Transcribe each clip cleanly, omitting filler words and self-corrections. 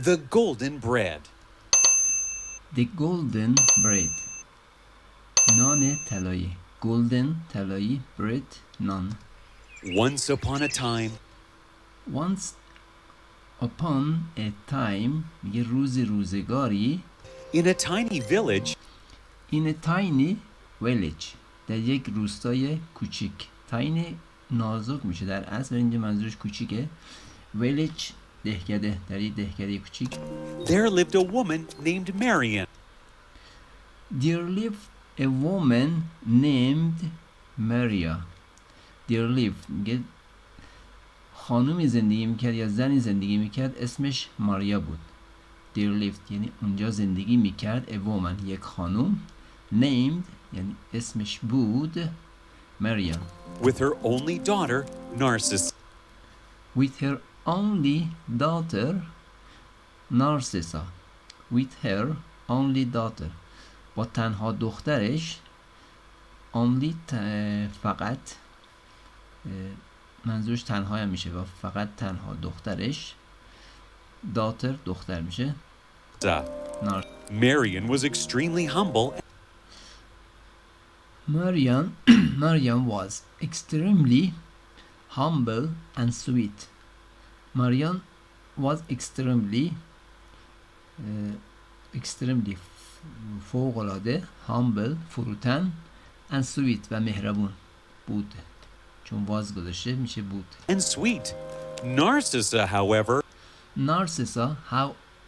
The golden bread. The golden bread. نان طلایی. Golden طلایی. Bread نان. Once upon a time. Once upon a time میگه روزگاری. In a tiny village. In a tiny village. در یک روستای کوچیک. tiny نازک میشه در اصل، اینجا منظورش کوچیکه. village دهکده، در یک دهکده کوچیک. There lived a woman named Marian. There lived a woman named Maria. There lived میگه خانومی زندگی میکرد یا زنی زندگی میکرد اسمش ماریا بود. There lived یعنی اونجا زندگی میکرد a woman یک خانوم. Named یعنی اسمش بود Maria. With her only daughter, Narcissus. With her only daughter Narcissa. With her only daughter. با تنها دخترش. only فقط، منظورش تنها هم میشه و فقط تنها دخترش. daughter دختر میشه. Marian was extremely humble. Marian was extremely humble and sweet. Marian was extremely فوق‌العاده humble فروتن and sweet و مهربون بود. چون واز گذاشته میشه بود. And sweet. Narcissa, however. Narcissa,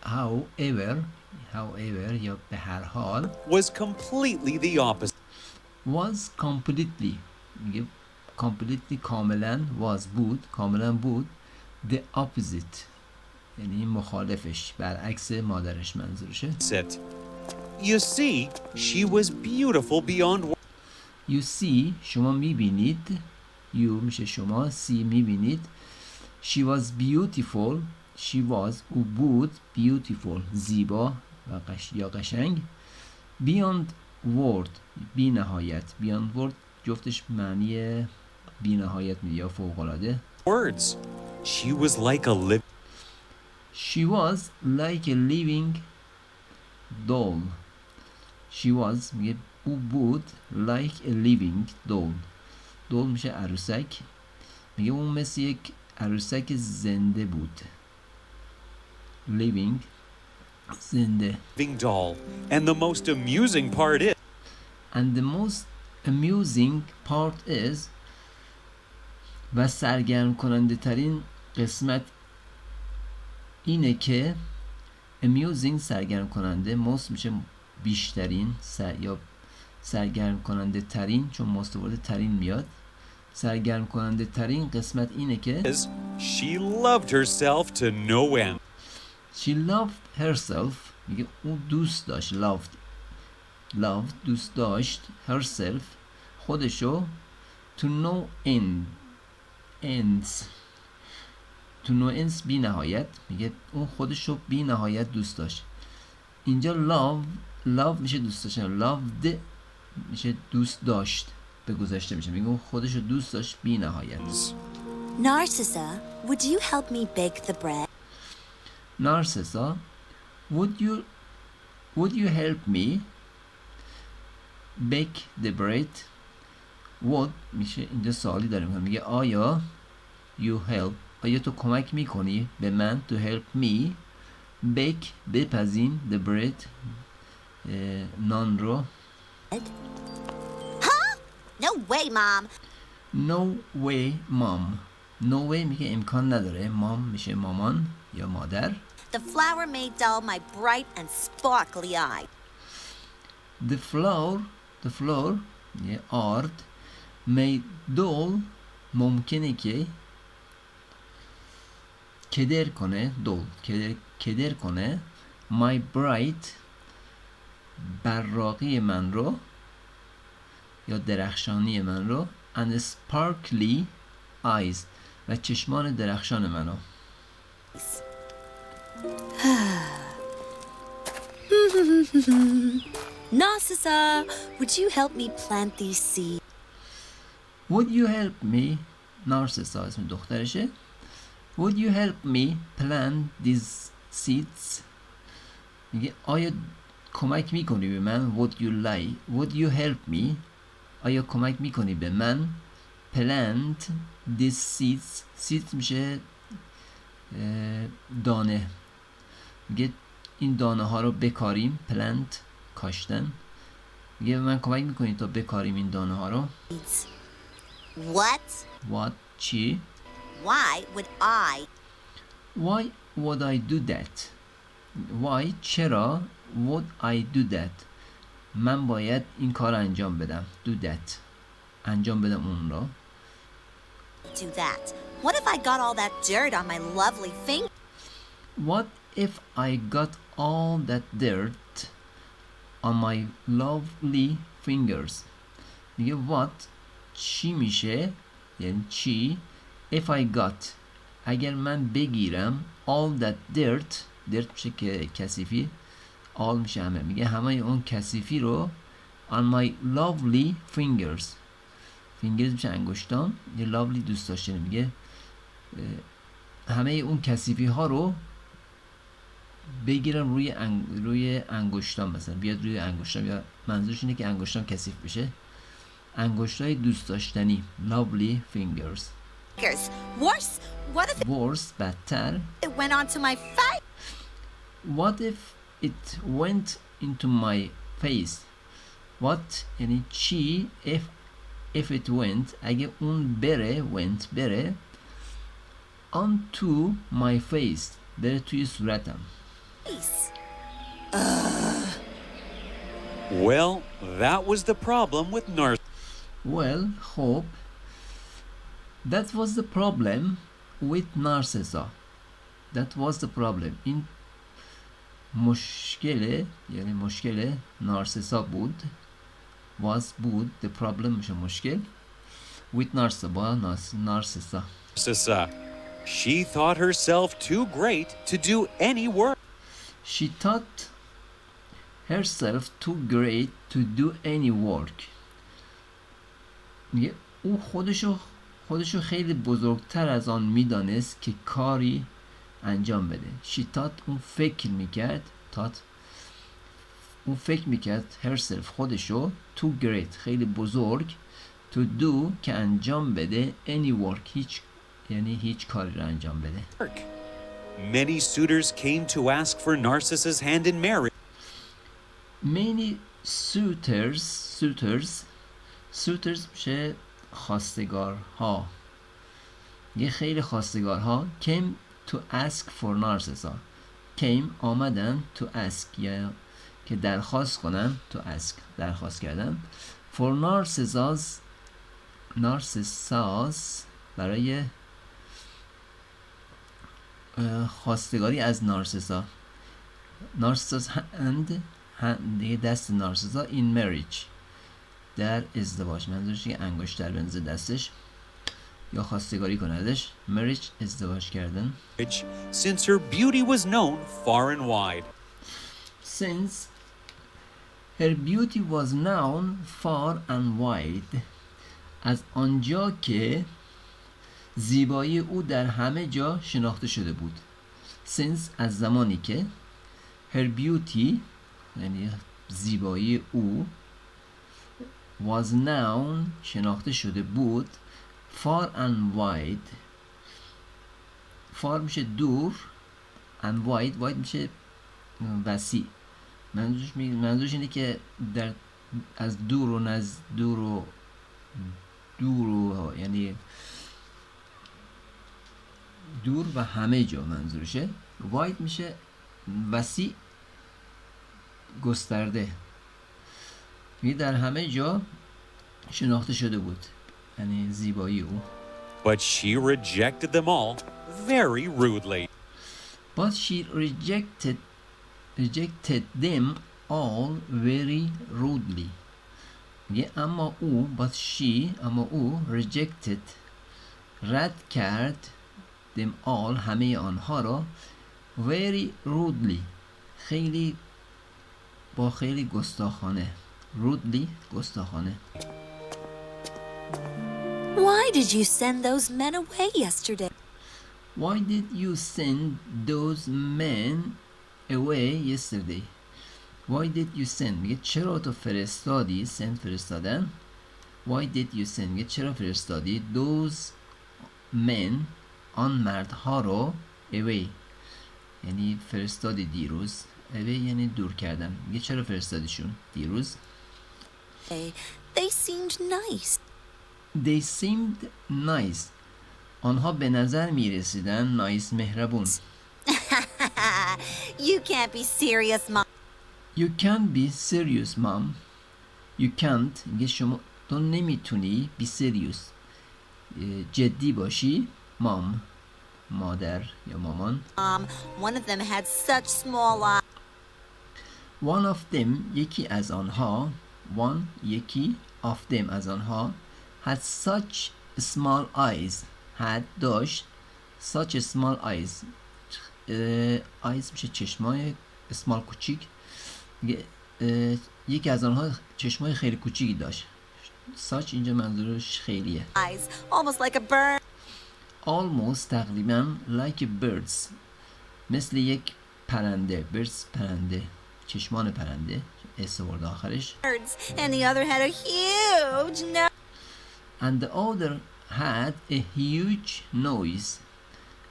however یا به هر حال. Was completely the opposite. Was completely میگه completely کاملا بود. The opposite یعنی مخالفش، برعکس مادرش منظورشه. You see, she was beautiful beyond. You see شما میبینید. You میشه شما. See میبینید. She was beautiful. She was او بود. Beautiful زیبا و یا قشنگ. Beyond word بی نهایت. Beyond word جفتش معنی بی نهایت میده یا فوق العاده. Words. She was like a living doll. She was میگه او بود like a living doll. doll میشه عروسک. میگه اون مثل یک عروسک زنده بود. living زنده. doll. And the most amusing part is و سرگرم کننده ترین قسمت اینه که amusing سرگرم کننده، most میشه بیشترین یا سرگرم کننده ترین، چون مستورد ترین میاد. سرگرم کننده ترین قسمت اینه که she loved herself to no end. She loved herself میگه اون دوست داشت. loved دوست داشت. herself خودشو. to no ends بی نهایت میگه اون خودشو بی نهایت دوست داشت. اینجا love میشه دوست داشتن. loved میشه دوست داشت به گذشته میشه. میگه اون خودشو دوست داشت بی نهایت. Narcissa, would you help me bake the bread? Narcissa, would you help me bake the bread? would میشه اینجا سوالی داریم. میگه آیا آیا تو کمک میکنی به من to help me bake بپزین the bread نان رو. Huh? No way, Mom. No way میگه امکان نداره. mom میشه مامان یا مادر. The flour may dull my bright and sparkly eye. The flour یه آرد may dull ممکنه که کدر کنه my bright براقی من رو یا درخشانی من رو and sparkly eyes و چشمان درخشان منو. Narcissa, would you help me plant these seeds? Would you help me Narcissa اسم دخترشه. Would you help me plant these seeds میگه آیا کمک میکنی به من would you help me آیا کمک میکنی به من plant these seeds میشه دانه میگه این دانه ها رو بکاریم plant کاشتن میگه به من کمک میکنی تا بکاریم این دانه ها رو what چی Why would I do that why چرا would I do that من باید این کار انجام بدم do that انجام بدم اون رو do that? What if I got all that dirt on my lovely finger? what if I got all that dirt on my lovely fingers میگه what چی میشه یعنی چی if I got اگر من بگیرم all that dirt میشه که کثیفی all میشه همه میگه همه اون کثیفی رو on my lovely fingers میشه انگشتان یه lovely دوست داشتنی میگه همه اون کثیفی ها رو بگیرم روی انگشتان مثلا بیاد روی انگشتان یا منظورش اینه که انگشتان کثیف بشه انگشتای دوست داشتنی lovely fingers worse بدتر It went onto my face. what if it went into my face what یعنی چی if it went اگه اون بره onto my face بره توی صورتم Well, that was the problem with well خب that was the problem with narcissa that was the problem این یعنی مشکل نارسیسا بود بود the problem میشه مشکل with narcissa با نارسیسا She thought herself too great to do any work. she thought herself too great to do any work میگه او خودشو خیلی بزرگتر از آن میدانست که کاری انجام بده she thought اون فکر میکرد herself خودشو too great خیلی بزرگ to do که انجام بده any work هیچ کاری رو انجام بده Many suitors came to ask for Narcissa's hand in marriage. many suitors میشه خواستگارها یه خیلی خواستگارها came to ask for Narcissa came آمدن to ask یا که درخواست کنن to ask درخواست کردن for Narcissa's برای خواستگاری از Narcissa's hand دیگه دست نارسیسا in marriage در ازدواج منظورش که انگشتر بنزه دستش یا خواستگاری کندش marriage ازدواج کردن Since her beauty was known far and wide. since her beauty was known far and wide از آنجا که زیبایی او در همه جا شناخته شده بود since از زمانی که her beauty یعنی زیبایی او was known شناخته شده بود far and wide far میشه دور and wide میشه وسیع منظورش اینه که از دور و یعنی دور و همه جا منظورشه wide میشه وسیع گسترده میگه در همه جا شناخته شده بود یعنی زیبایی او But she rejected them all very rudely. but she rejected them all very rudely میگه اما او rejected رد کرد them all همه آنها را very rudely با خیلی گستاخانه rudely گستاخانه Why did you send those men away yesterday? Why did you send those men away yesterday? Why did you send میگه چرا تو فرستادی send فرستادن. Why did you send میگه چرا فرستادی those men آن مردها رو away یعنی فرستادی دیروز. away یعنی دور کردن. میگه چرا فرستادیشون دیروز. They seemed nice. They seemed nice. آنها به نظر می رسیدن nice مهربون. You can't be serious, Mom. You can't be serious, mom. You can't میگه شما تو نمیتونی be serious جدی باشی. mom مادر یا مامان. One of them had such small eyes. One of them یکی از آنها one یکی of them از آنها had such small eyes had داشت such small eyes eyes میشه چشمای small کوچیک. یکی از آنها چشمای خیلی کوچیکی داشت. such اینجا منظورش خیلیه. Eyes, almost like a bird. almost تقریبا like birds مثل یک پرنده. birds پرنده چشمان پرنده اس ورد آخرش. Birds, and the other had a huge nose. and the other had a huge nose.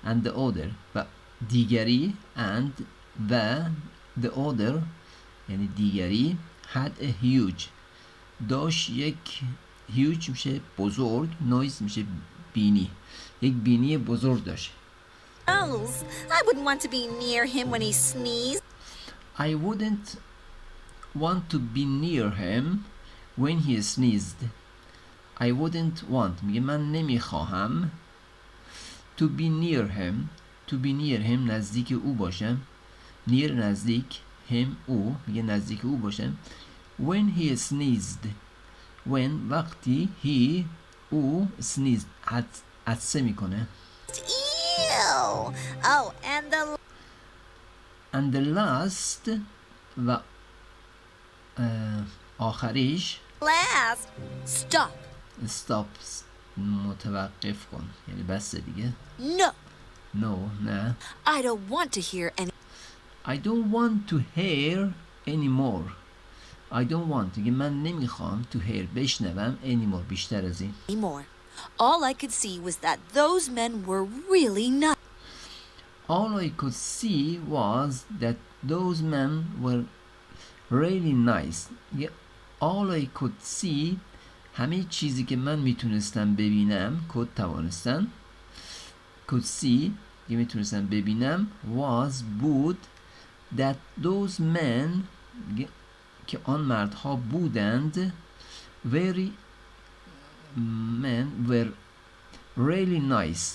and the other و دیگری and و the other یعنی دیگری had a huge داشت یک huge میشه بزرگ noise میشه بینی یک بینی بزرگ داشت. Nose. I wouldn't want to be near him when he sneezed. I wouldn't want to be near him when he sneezed. I wouldn't want میگه من نمیخواهم to be near him to be near him نزدیک او باشم. near نزدیک him او میگه نزدیک او باشم. when he sneezed when وقتی he او sneezed عطسه میکنه. Ew. Oh, and and the last و آخریش last. Stop. stop متوقف کن یعنی بس دیگه. No. no نه. I don't want to hear any. I don't want to hear anymore. I don't want دیگه من نمیخوام to hear بشنوم anymore بیشتر از این. Anymore. All I could see was that those men were really nice. All I could see was that those men were really nice. All I could see همه چیزی که من میتونستم ببینم could توانستم could see که میتونستم ببینم was بود that those men که آن مردها بودند very men were really nice.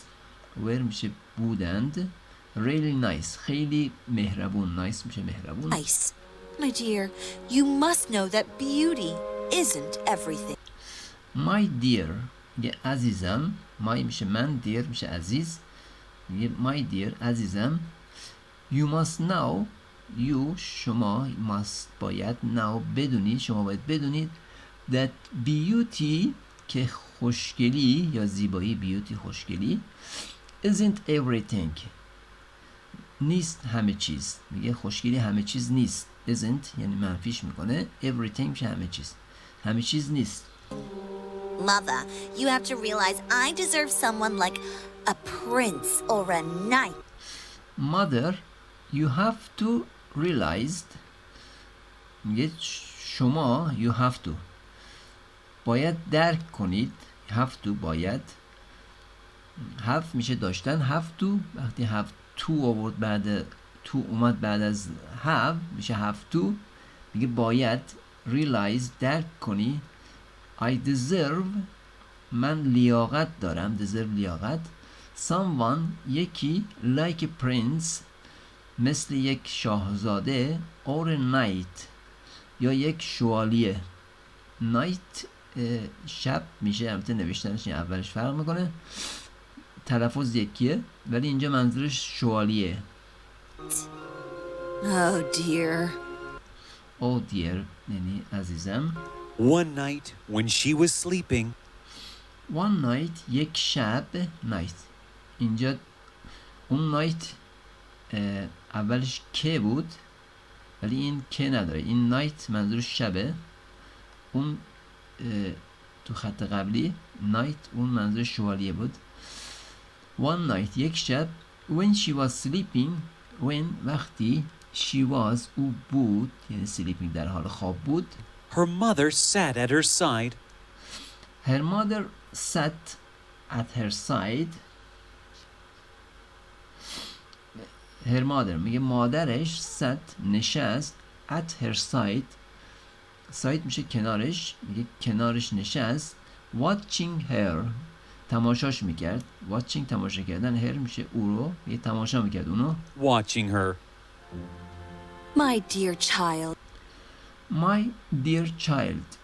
were میشه بودند really nice خیلی مهربون. nice میشه مهربون. Nice. My dear, you must know that beauty isn't everything. my dear میگه عزیزم. my میشه من dear میشه عزیز. میگه my dear عزیزم you must know you شما must باید know بدونید شما باید بدونید that beauty که خوشگلی یا زیبایی beauty خوشگلی isn't everything نیست همه چیز. میگه خوشگلی همه چیز نیست. isn't یعنی منفیش میکنه. everything میشه همه چیز نیست. Mother, you have to realize I deserve someone like a prince or a knight. Mother, you have to realize میگه شما you have to باید درک کنید. have to باید have میشه داشتن. have to وقتی have to آورد بعد to اومد بعد از have میشه have to میگه باید realize درک کنی. I deserve من لیاقت دارم. deserve لیاقت. someone یکی like a prince مثل یک شاهزاده or a knight یا یک شوالیه. night شب میشه. البته نوشتنش اولش فرق میکنه تلفظ یکیه ولی اینجا منظورش شوالیه. Oh dear. oh dear یعنی عزیزم. One night, when she was sleeping, one night یک شب night اینجا اون نایت اولش که بود ولی این که نداره. این نایت منظورش شبه. اون تو خط قبلی نایت اون منظور شوالیه بود. one night یک شب when she was sleeping when وقتی she was او بود یعنی sleeping در حال خواب بود her mother sat at her side. her mother sat at her side. her mother میگه مادرش sat نشست at her side. side میشه کنارش. میگه کنارش نشست watching her تماشاش میکرد. watching تماشا کردن. her میشه او رو یه تماشا میکرد اونو. Watching her. My dear child. my dear child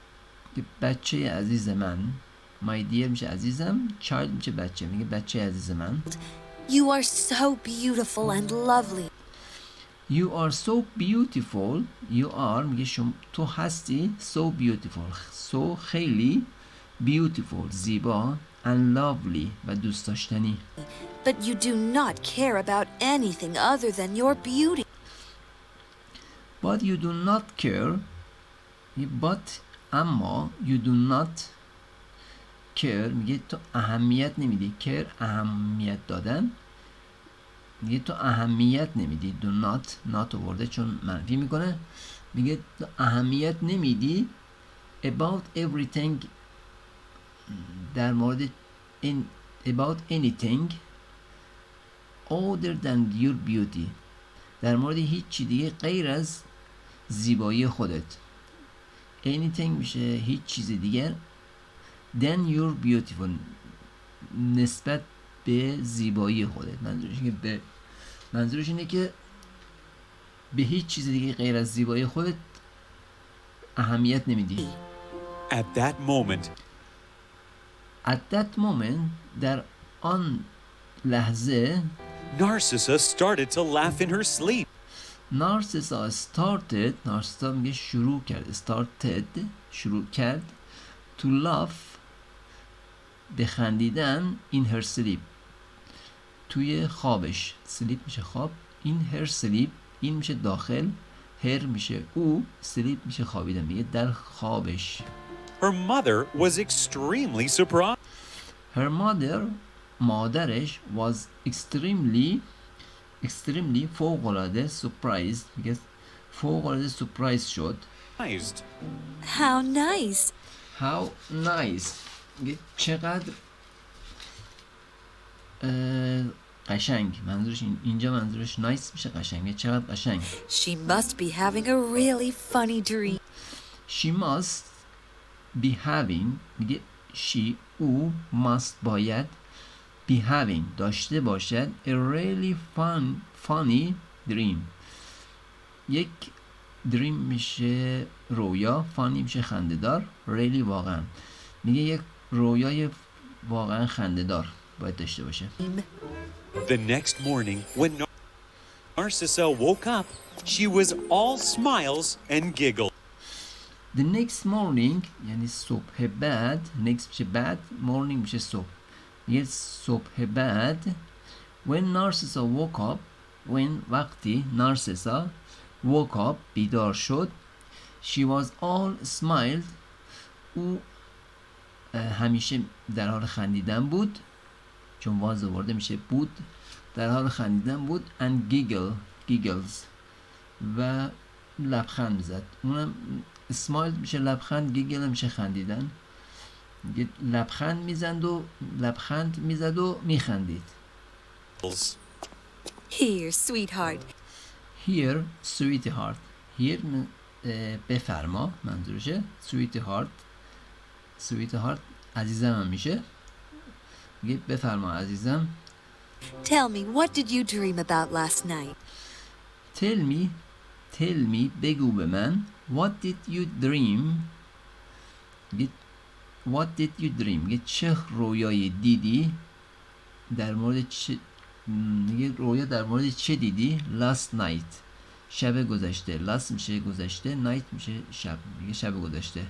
بچه عزیز من. my dear میشه عزیزم. child میشه بچه. میگه بچه عزیز من. You are so beautiful and lovely. You are so beautiful. You are میگه شما تو هستی so beautiful so خیلی beautiful زیبا and lovely و دوست داشتنی. But you do not care about anything other than your beauty. But you do not care. But اما you do not care میگه تو اهمیت نمیدی. care اهمیت دادن. میگه تو اهمیت نمیدی. do not آورده چون منفی میکنه. میگه تو اهمیت نمیدی about everything در مورد about anything other than your beauty در مورد هیچ چی دیگه غیر از زیبایی خودت. anything میشه هیچ چیز دیگر than your beautiful نسبت به زیبایی خودت. منظورش اینه که به هیچ چیز دیگه غیر از زیبایی خودت اهمیت نمیدی. At that moment در آن لحظه Narcissa started to laugh in her sleep. Narcissa started Narcissa میگه شروع کرد. شروع کرد to laugh بخندیدن in her sleep توی خوابش. sleep میشه خواب. in her sleep این میشه داخل. her میشه او. sleep میشه خوابیدن. میگه در خوابش. Her mother was extremely surprised. Her mother مادرش was extremely فوق‌العاده surprised میگه فوق‌العاده surprised شد. How nice. How nice میگه چقدر قشنگ. منظورش اینجا منظورش nice میشه قشنگ. میگه چقدر قشنگ. She must be having a really funny dream. She must be having میگه she او must باید be having داشته باشد a really funny dream. یک dream میشه رویا. funny میشه خنده‌دار. really واقعا میگه یک رویای واقعا خنده‌دار باید داشته باشه. The next morning when Narcissa woke up, she was all smiles and giggles. The next morning یعنی صبح بعد. next میشه بعد. morning میشه صبح. یه صبح بعد when Narcissa woke up when وقتی Narcissa woke up بیدار شد she was all smiled او همیشه در حال خندیدن بود چون واز آورده میشه بود. در حال خندیدن بود and giggles و لبخند میزد. اونم اسمایل میشه لبخند. گیگل میشه خندیدن. لبخند میزد و میخندید. Here, sweetheart. Here, sweetheart. Here بفرما منظورشه. sweetheart عزیزم هم میشه. میگه بفرما عزیزم. Tell me, what did you dream about last night? Tell me بگو به من. What did you dream? What did you dream? میگه چه رویایی دیدی؟ در مورد چه میگه رویا در مورد چه دیدی؟ Last night شب گذشته. last میشه گذشته. night میشه شب. میگه شب گذشته.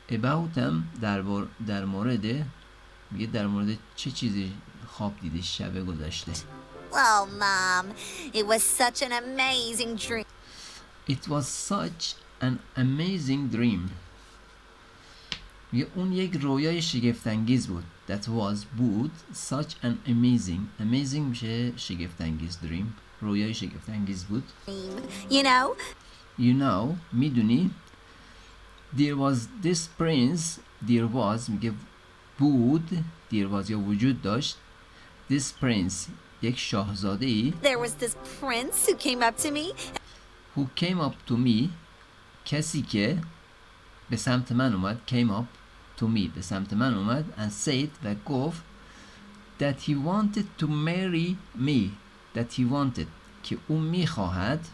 About هم در مورد میگه در مورد چه چیزی خواب دیدی شب گذشته. Oh, Mom, it was such an amazing dream. It was such an amazing dream. میگه اون یک رویای شگفت‌انگیز بود. That was بود such an amazing میشه شگفت‌انگیز. dream رویای شگفت‌انگیز بود. You know میدونی there was this prince. there was میگه بود. there was یا وجود داشت. this prince یک شاهزاده ای. there was this prince who came up to me. who came up to me کسی که به سمت من اومد. came up to me به سمت من اومد and said و گفت that he wanted to marry me. that he wanted که او میخواهد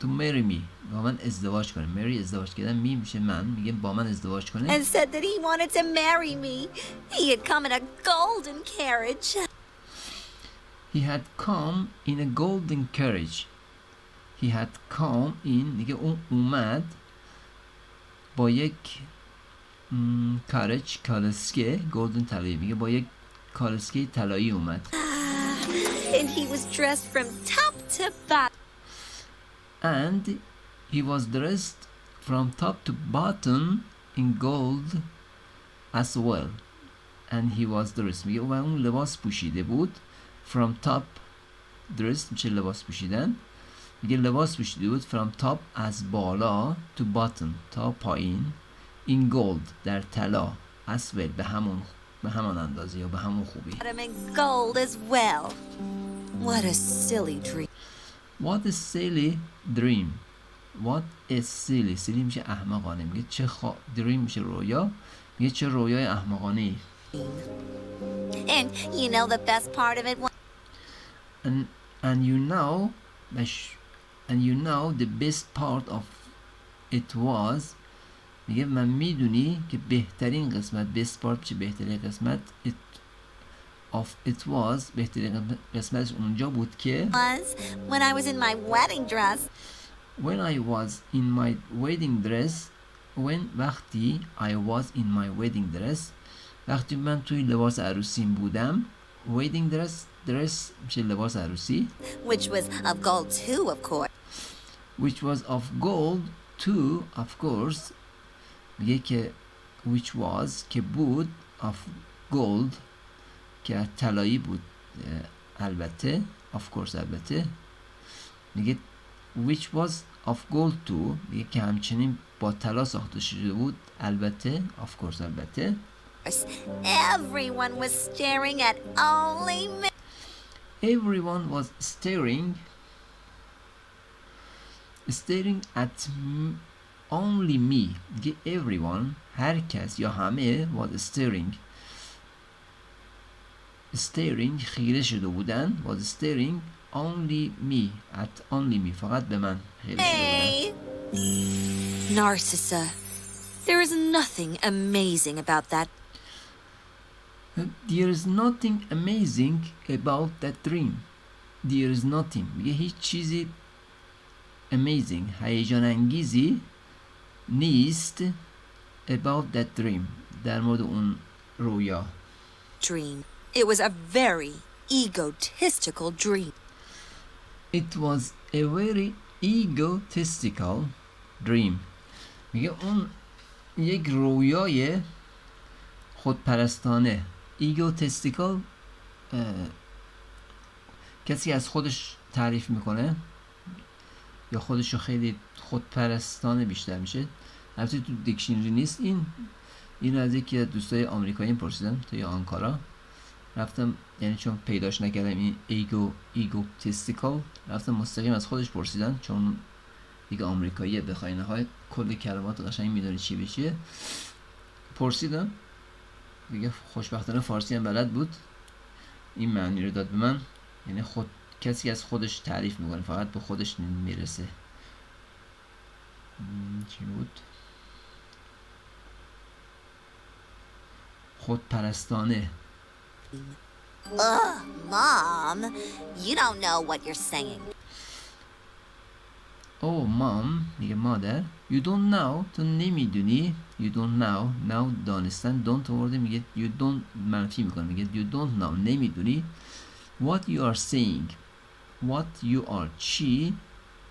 to marry me با من ازدواج کنه. marry ازدواج کردن. می میشه من. میگه با من ازدواج کنه. and said that he wanted to marry me. He had come in a golden carriage. he had come in a golden carriage. he had come in میگه اون اومد با یک carriage کالسکه golden طلایی. میگه با یک کالسکه طلایی اومد. and he was dressed from top to bottom. and he was dressed from top to bottom in gold as well. and he was dressed میگه و اون لباس پوشیده بود. from top dressed میشه لباس پوشیدن. میگه لباس پوشیده بود from top از بالا to bottom تا پایین in gold در طلا as well به همان اندازه یا به همون خوبی. in gold as well. What a silly dream. What a silly dream. What a silly. silly میشه احمقانه. میگه چه dream میشه رویا. میگه چه رویای احمقانه ای. and you know the best part of it was and you know the best part of it was میگه من میدونی که بهترین قسمت best part میشه بهترین قسمت it was بهترین قسمتش اونجا بود که was when I was in my wedding dress. when I was in my wedding dress. وقتی I was in my wedding dress وقتی من توی لباس عروسیم بودم. wedding dress میشه لباس عروسی. which was of gold too, of course. which was of gold too, of course. میگه که which was که بود of gold که طلایی بود البته of course البته. میگه which was of gold too میگه که همچنین با طلا ساخته شده بود البته of course البته. Everyone was staring at only me. Everyone was staring at only me. میگه everyone هر کس یا همه was staring خیره شده بودن. was staring only me at only me فقط به من خیره شده بودن. Narcissa, there is nothing amazing about that. There is nothing amazing about that dream. There is nothing میگه هیچ چیزی amazing هیجان انگیزی نیست about that dream در مورد اون رویا. Dream. It was a very egotistical dream. It was a very egotistical dream. میگه اون یک رویای خودپرستانه. egotistical کسی از خودش تعریف میکنه یا خودشو خیلی خودپرستانه بیشتر میشه. البته تو دیکشنری نیست. این از یکی از دوستای آمریکایی پرسیدم توی آنکارا رفتم، یعنی چون پیداش نکردم این egotistical رفتم مستقیم از خودش پرسیدم چون دیگه آمریکاییه بخوای نهای کل کلمات قشنگ میدونی چی بشه. پرسیدم دیگه خوشبختانه فارسی هم بلد بود. این معنی رو داد به من، یعنی کسی از خودش تعریف میکنه فقط به خودش میرسه. چی بود؟ خودپرستانه. Mom, you don't know what you're saying. Oh mom میگه مادر. You don't know تو نمیدونی. You don't know دانستن. don't آورده میگه you don't منفی میکنه میگه you don't know نمیدونی. what you are saying. what you are چی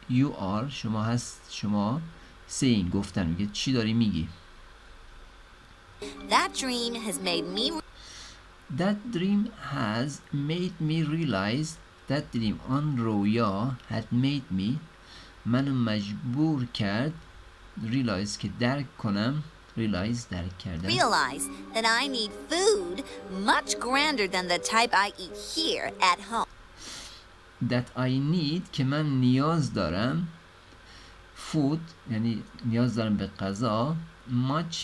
you are شما هست شما saying گفتن میگه چی داری میگی. That dream has made me That dream has made me realize. That dream آن رویا had made me منو مجبور کرد realize که درک کنم realize درک کردم realize that I need food much grander than the type I eat here at home. that I need که من نیاز دارم food یعنی نیاز دارم به غذا much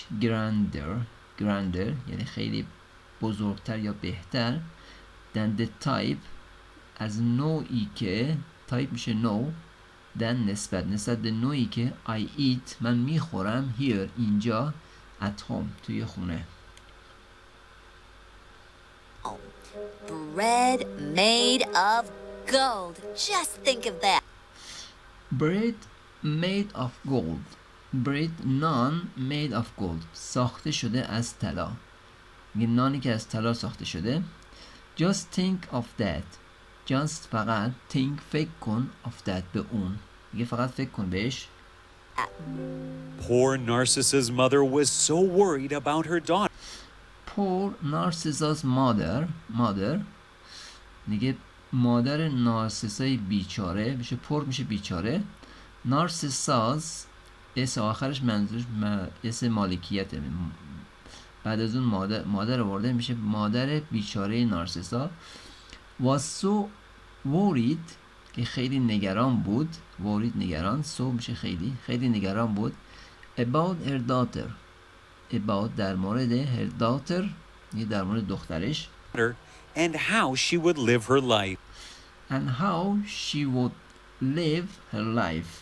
grander یعنی خیلی بزرگتر یا بهتر than the type از نوعی که type میشه نوع than نسبت به نوعی که I eat من میخورم here اینجا at home توی خونه. Bread made of gold. Just think of that. bread made of gold bread نان made of gold ساخته شده از طلا میگه نانی که از طلا ساخته شده. just think of that just فقط think فکر کن of that به اون میگه فقط فکر کن بهش. Poor Narcissa's mother was so worried about her daughter. poor Narcissa's mother میگه مادر نارسیسای بیچاره میشه پور میشه بیچاره. نارسیساز اسم آخرش منظورش اسم مالکیته بعد از اون مادر آورده میشه مادر بیچاره نارسیسا. was so worried که خیلی نگران بود worried نگران so میشه خیلی نگران بود about her daughter about در مورد her daughter یعنی در مورد دخترش And how she would live her life.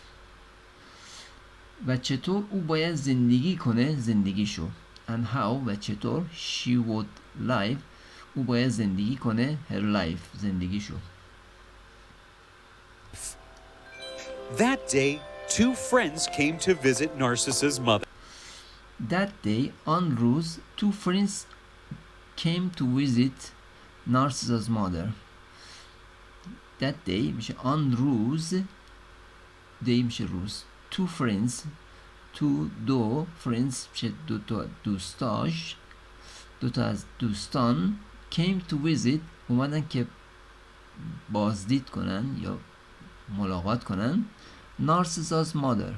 و چطور او باید زندگی کنه زندگیشو. and how و چطور she would live او باید زندگی کنه her life زندگیشو. That day, two friends came to visit Narcissa's mother. That day آن روز two friends came to visit Narcissa's mother. That day میشه آن روز day میشه روز two friends دو friends میشه دو تا دوستاش دو تا از دوستان came to visit اومدن که بازدید کنن یا ملاقات کنن Narcissa's mother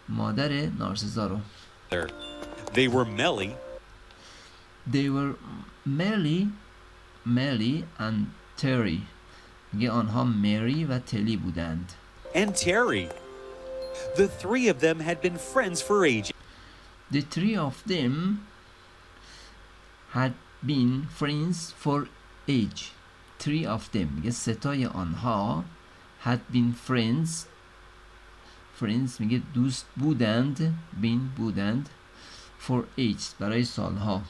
مادر نارسیسا رو. They were Melly and Terry میگه آنها مری و تلی بودند. and Terry. The three of them had been friends for ages. The three of them had been friends for age. Three of them میگه ستای آنها had been friends میگه دوست بودند بودند for age برای سالها.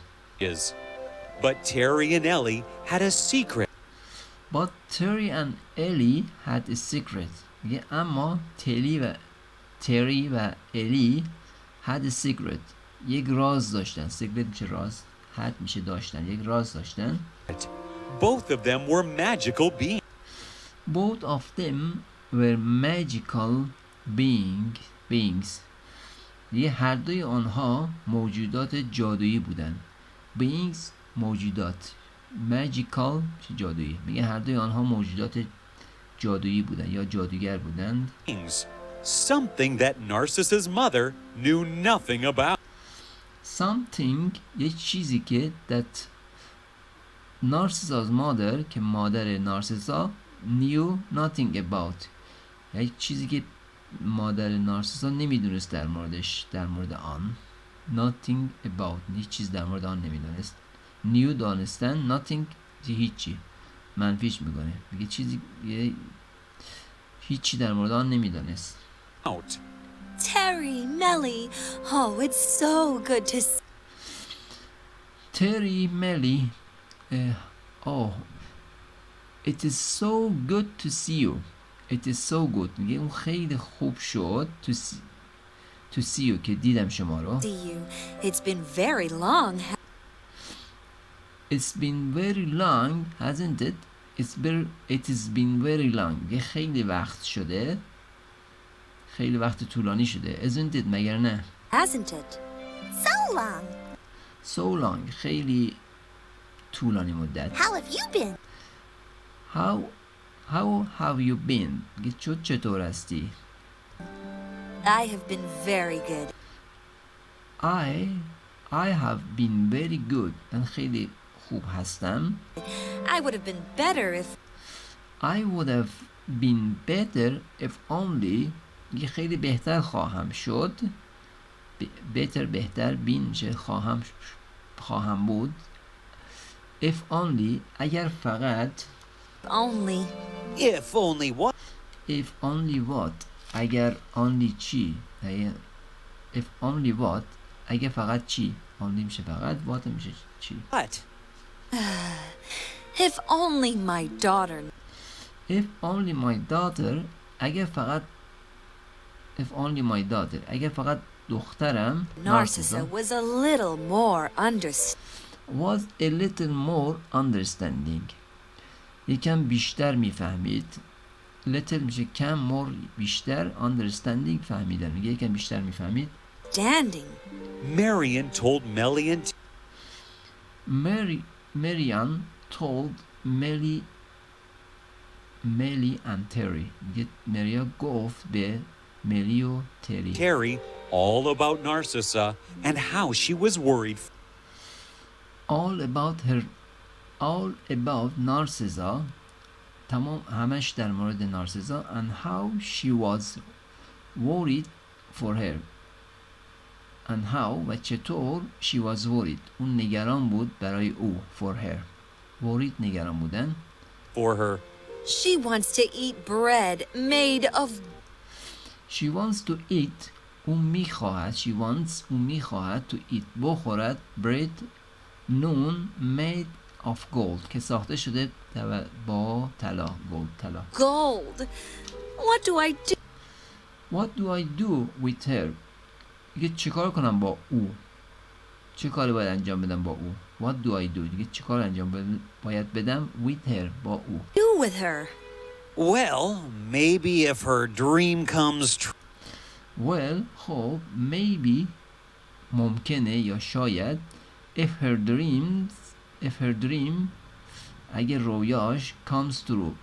But Terry and Ellie had a secret. But Terry and Ellie had a secret. میگه اما تری و الی had a secret. یک راز داشتن. secret میشه راز. had میشه داشتن. یک راز داشتن. Both of them were magical beings. Both of them were magical beings. میگه هر دوی آنها موجودات جادویی بودن. beings موجودات magical جادویی. میگه هر دوی آنها موجودات جادویی بودن یا جادوگر بودند. Something that Narcissa's mother knew nothing about. Something یک چیزی که that Narcissa's mother که مادر نارسیسا knew nothing about یک چیزی که مادر نارسیسا نمیدونست در مورد آن. nothing about هیچ چیز در مورد آن نمیدونست. knew دانستن nothing هیچی منفیش میکنه میگه چیزی هیچی در مورد آن نمیدانست. Terry, Melly, oh, it's so good to see. Terry, Melly, oh, it is so good to see you. It is so good. میگه اون خیلی خوب شد to see you که دیدم شما رو. See you. It's been very long. It's been very long, hasn't it? It has been very long. یه خیلی وقت شده. خیلی وقت طولانی شده. Isn't it؟ مگر نه؟ Hasn't it? So long. So long. خیلی طولانی مدت. How have you been? How have you been؟ چطور هستی؟ I have been very good. I have been very good. من خیلی خوب هستم. I would have been better if I would have been better if only. یه خیلی بهتر خواهم شد. better بهتر been میشه خواهم بود. If only اگر فقط. only. If only what? If only what اگر only چی. If only what اگر فقط چی. only میشه فقط. what میشه چی. What? If only my daughter. If only my daughter اگر فقط. If only my daughter اگر فقط دخترم Narcissa was a little more was a little more understanding. یکم بیشتر میفهمید. little میشه کم. more بیشتر. understanding فهمیدن. میگه یکم بیشتر میفهمید. understanding. Marian told Melly and Marian told Melly and Terry. میگه مریا گفت به ملی و تری. Terry all about Narcissa and how she was worried. all about Narcissa. تمام همش در مورد نارسیسا. and how she was worried for her. and how و چطور she was worried. اون نگران بود برای او. for her. worried نگران بودن. For her. She wants to eat bread made of. She wants to eat. اون میخواهد. She wants. اون میخواهد to eat. بخورد. bread. نون made of gold که ساخته شده با طلا. gold طلا. Gold. What do I do? What do I do with her? دیگه چیکار کنم با او؟ چه کاری باید انجام بدم با او؟ What do I do? دیگه چیکار انجام باید بدم with her با او؟ Do with her. Well, maybe if her dream comes true. Well, خب maybe ممکنه یا شاید if her dream اگه رویاش comes true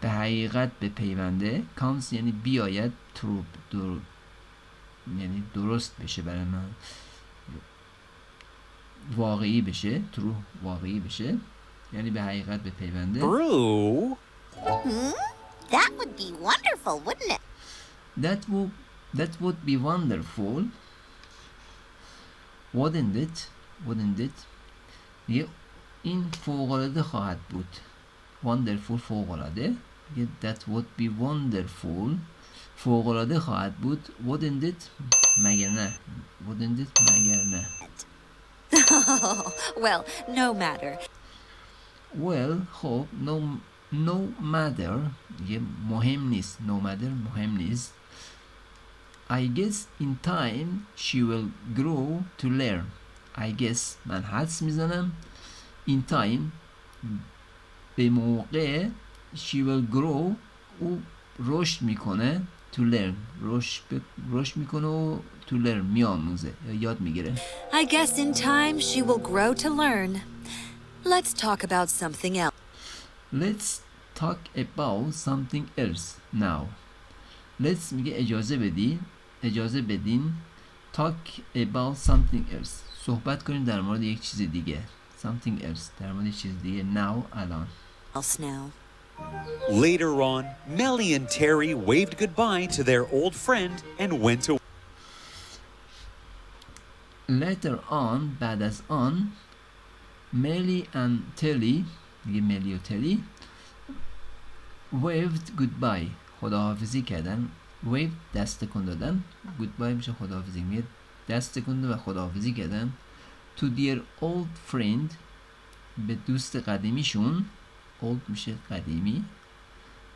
به حقیقت به پیونده. comes یعنی بیاید. true یعنی درست بشه برای من. واقعی بشه. true واقعی بشه یعنی به حقیقت به پیونده. True? That would be wonderful, wouldn't it? That would be wonderful. Wouldn't it? این فوق‌العاده خواهد بود. wonderful فوق‌العاده. that would be wonderful فوق‌العاده خواهد بود. wouldn't it مگر نه. wouldn't it مگر نه. Well, no matter. well خب no matter مهم نیست. no matter مهم نیست. I guess in time she will grow to learn. I guess من حدس میزنم in time به موقع she will grow او رشد میکنه to learn رشد میکنه و to learn میآموزه یا یاد میگیره. I guess in time she will grow to learn. Let's talk about something else. Let's talk about something else now. Let's میگه اجازه بدین talk about something else صحبت کنیم در مورد یک چیز دیگه. something else در مورد یک چیز دیگه. now الان. Else now. Later on, Melly and Terry waved goodbye to their old friend and went away. Later on بعد از آن Melly and Terry میگه ملی و تری waved goodbye خداحافظی کردن. wave دست تکون دادن. goodbye میشه خداحافظی. میگه دست تکون و خداحافظی کردن to their old friend به دوست قدیمیشون. old میشه قدیمی.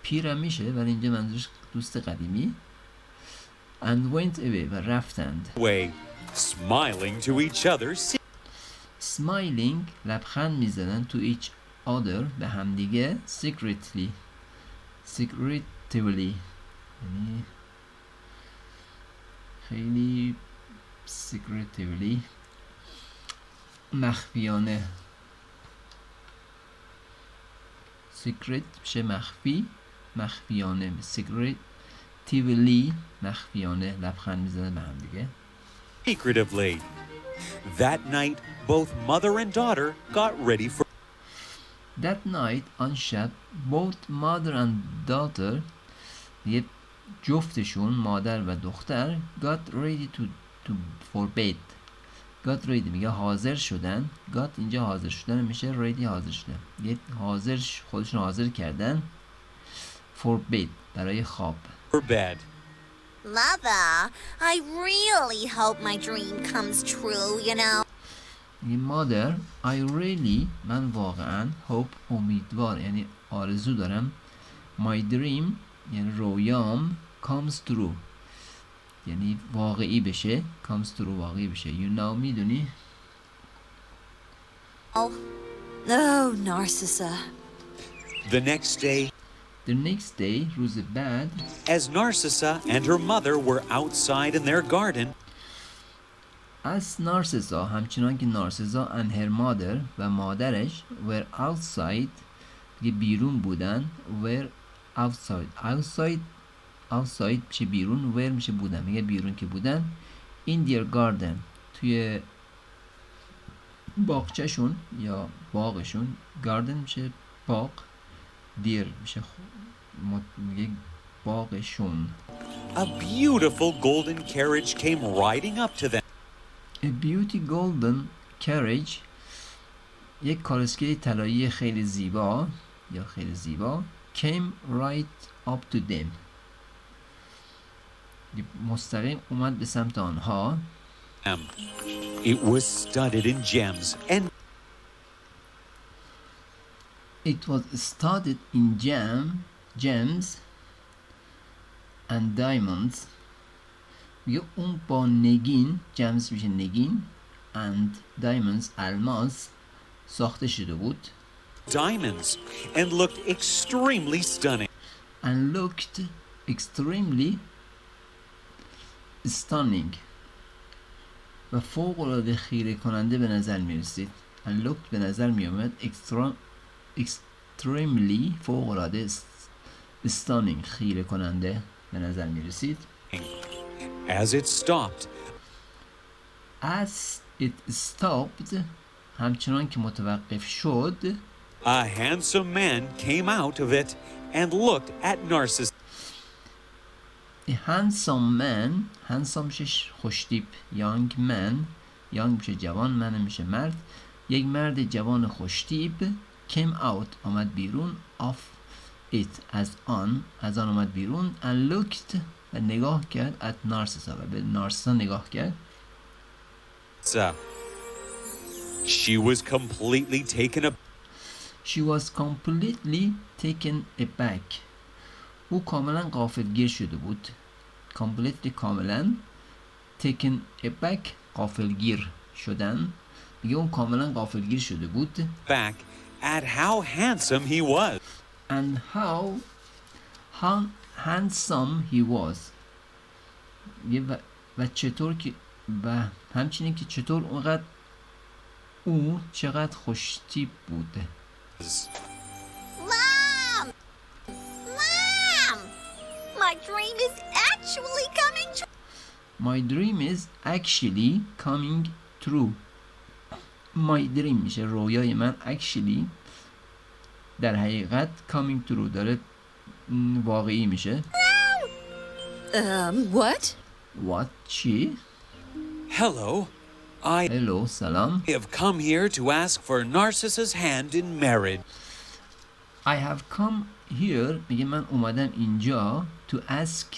پیر هم میشه ولی اینجا منظورش دوست قدیمی. and went away و رفتند. Way, smiling to each other. smiling لبخند میزدن to other به همدیگه secretly یعنی خیلی secretively مخفیانه secret میشه مخفی مخفیانه secretively مخفیانه لبخند میزنه به هم دیگه secretively. That night, both mother and daughter got ready for. That night آن شب both mother and daughter یه جفتشون مادر و دختر got ready for bed. got ready میگه حاضر شدن. got اینجا حاضر شدن میشه ready حاضر شدن. یه خودشون حاضر کردن for bed برای خواب. For bed. Mother, I really hope my dream comes true, you know. Mother, I really من واقعا hope امیدوار یعنی آرزو دارم my dream یعنی رویام comes true یعنی واقعی بشه comes true واقعی بشه you know میدونی Oh, Narcissa. The next day, روز بعد as Narcissa and her mother were outside in their garden, as Narcissa همچنان که نارسیسا and her mother و مادرش were outside که بیرون بودن were outside میشه بیرون were میشه بودن میگه بیرون که بودن in their garden توی باغچه‌شون یا باغشون garden میشه باغ deer میشه میگه باغشون a beautiful golden carriage came riding up to them. A beauty golden carriage یک کالسکه طلایی خیلی زیبا یا خیلی زیبا came right up to them مستقیم اومد به سمت آنها It was studded in gems and gems and diamonds میگه اون با نگین gems میشه نگین and diamonds الماس ساخته شده بود diamonds and looked extremely stunning. و فوق العاده خیره کننده به نظر می رسید and looked به نظر می آمد extremely فوق العاده stunning خیره کننده به نظر می رسید As it stopped همچنان که متوقف شد a handsome man came out of it and looked at Narcissus. A handsome man handsome میشه خوشتیپ young young میشه جوان من میشه مرد یک مرد جوان خوشتیپ came out آمد بیرون of it از آن آمد بیرون and looked و نگاه کرد at Narcissa و به نارسیسا نگاه کرد She was completely taken aback او کاملا غافلگیر شده بود completely کاملا taken aback غافلگیر شدن میگه اون کاملا غافلگیر شده بود back at how handsome he was and how handsome he was و چطور که و همچنین که چطور اونقدر او چقدر خوشتیپ بوده Mom! My dream is actually coming true. My dream is actually coming true. My dream میشه رویای من actually در حقیقت coming true داره واقعی میشه What? What? چی؟ Hello, Hello, سلام I have come here to ask for Narcissa's hand in marriage. I have come here میگه من اومدم اینجا to ask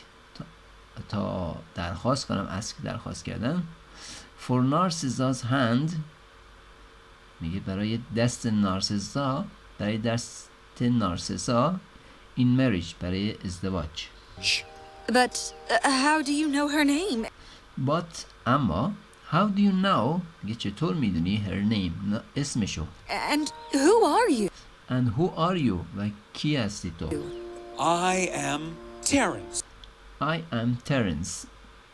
تا درخواست کنم ask درخواست کردن for Narcissa's hand میگه برای دست نارسیسا برای دست نارسیسا in marriage برای ازدواج But how do you know her name? But اما how do you know میگه چطور میدونی her name اسمشو And who are you? and who are you و کی هستی تو. I am Terence. I am Terence.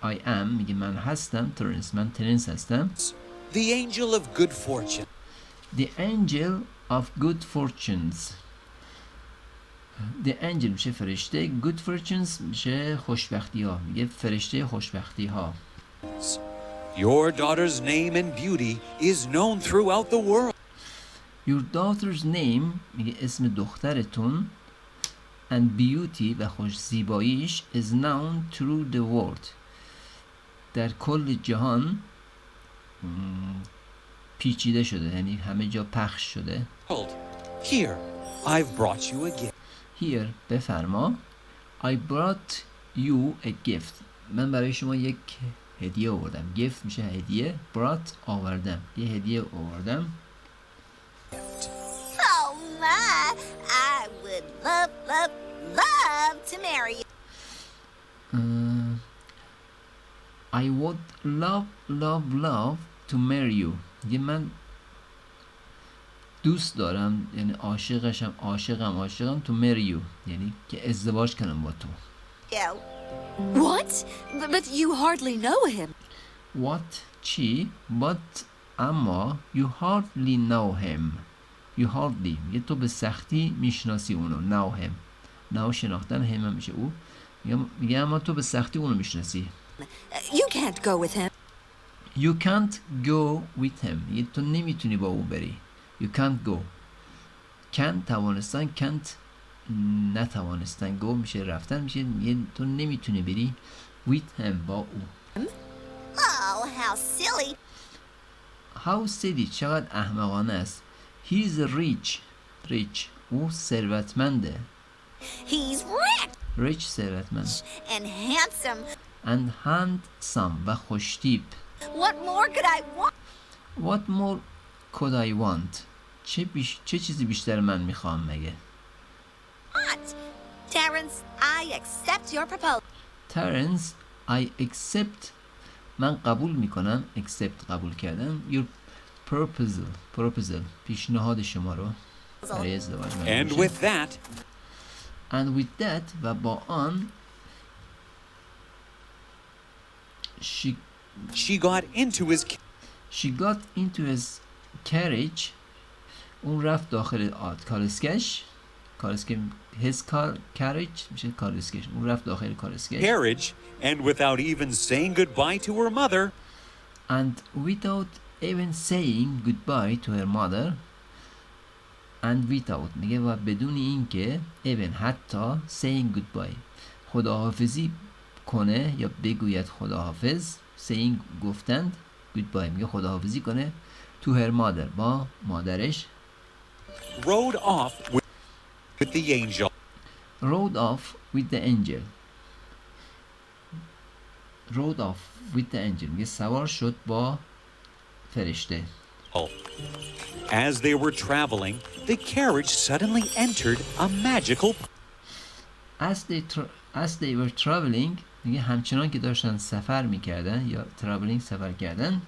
I am میگه من هستم. Terence من ترنس هستم. The angel of good fortune. The angel of good fortunes. The angel میشه فرشته. Good fortunes میشه خوشبختی ها. میگه فرشته خوشبختی ها. Your daughter's name and beauty is known throughout the world. Your daughter's name میگه اسم دخترتون and beauty و خوش زیباییش is known through the world در کل جهان پیچیده شده، یعنی همه جا پخش شده. Here, I've brought you a gift. Here بفرما. I brought you a gift. من برای شما یک هدیه آوردم. gift میشه هدیه. brought آوردم. یه هدیه آوردم. Oh my, I would love to marry you. I would love to marry you. یه من دوست دارم، یعنی عاشقم to marry you، یعنی که ازدواج کنم با تو. Yeah. What? But you hardly know him. What چی؟ But اما you hardly know him. You hardly میگه تو به سختی میشناسی اونو. know him. know شناختن، هم میشه او. میگه اما تو به سختی اونو میشناسی. You can't go with him. You can't go with him. میگه تو نمیتونی با او بری. You can't go. can توانستن، can't نتوانستن. go میشه رفتن، میشه میگه تو نمیتونی بری with him با او. Oh, how silly. How silly چقدر احمقانه است. He's rich. او ثروتمنده. He's rich ثروتمند. and handsome. And handsome و خوشتیپ. What more could I want? What more could I want? چه چیزی بیشتر من میخوام مگه؟ Terence, I accept your proposal. Terence, I accept. من قبول میکنم. accept قبول کردن. Your proposal پیشنهاد شما رو برای ازدواج. And with that. And with that و با آن She got into his carriage. اون رفت داخل کالسکش. his carriage میشه کالسکش. اون رفت داخل کالسکش. Carriage, and without even saying goodbye to her mother. And without even saying goodbye to her mother. And without میگه و بدون اینکه even حتی saying goodbye خداحافظی کنه یا بگوید خداحافظ. saying گفتند. goodbye میگه خداحافظی کنه. to her mother با مادرش. Rode off with the angel. Rode off with the angel. Rode off with the angel میگه سوار شد با فرشته. As they were traveling, the carriage suddenly entered a magical. As they were traveling میگه همچنان که داشتن سفر میکردن یا traveling سفر کردن.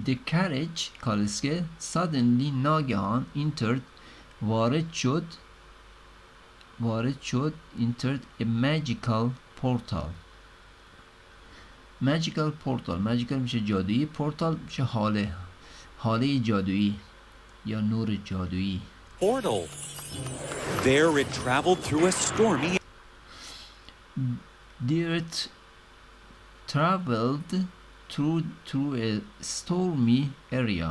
The carriage کالسکه suddenly ناگهان entered وارد شد entered a magical portal. magical میشه جادویی. portal میشه حاله جادویی یا نور جادویی. Portal. There it traveled through a stormy. There it traveled through a stormy area.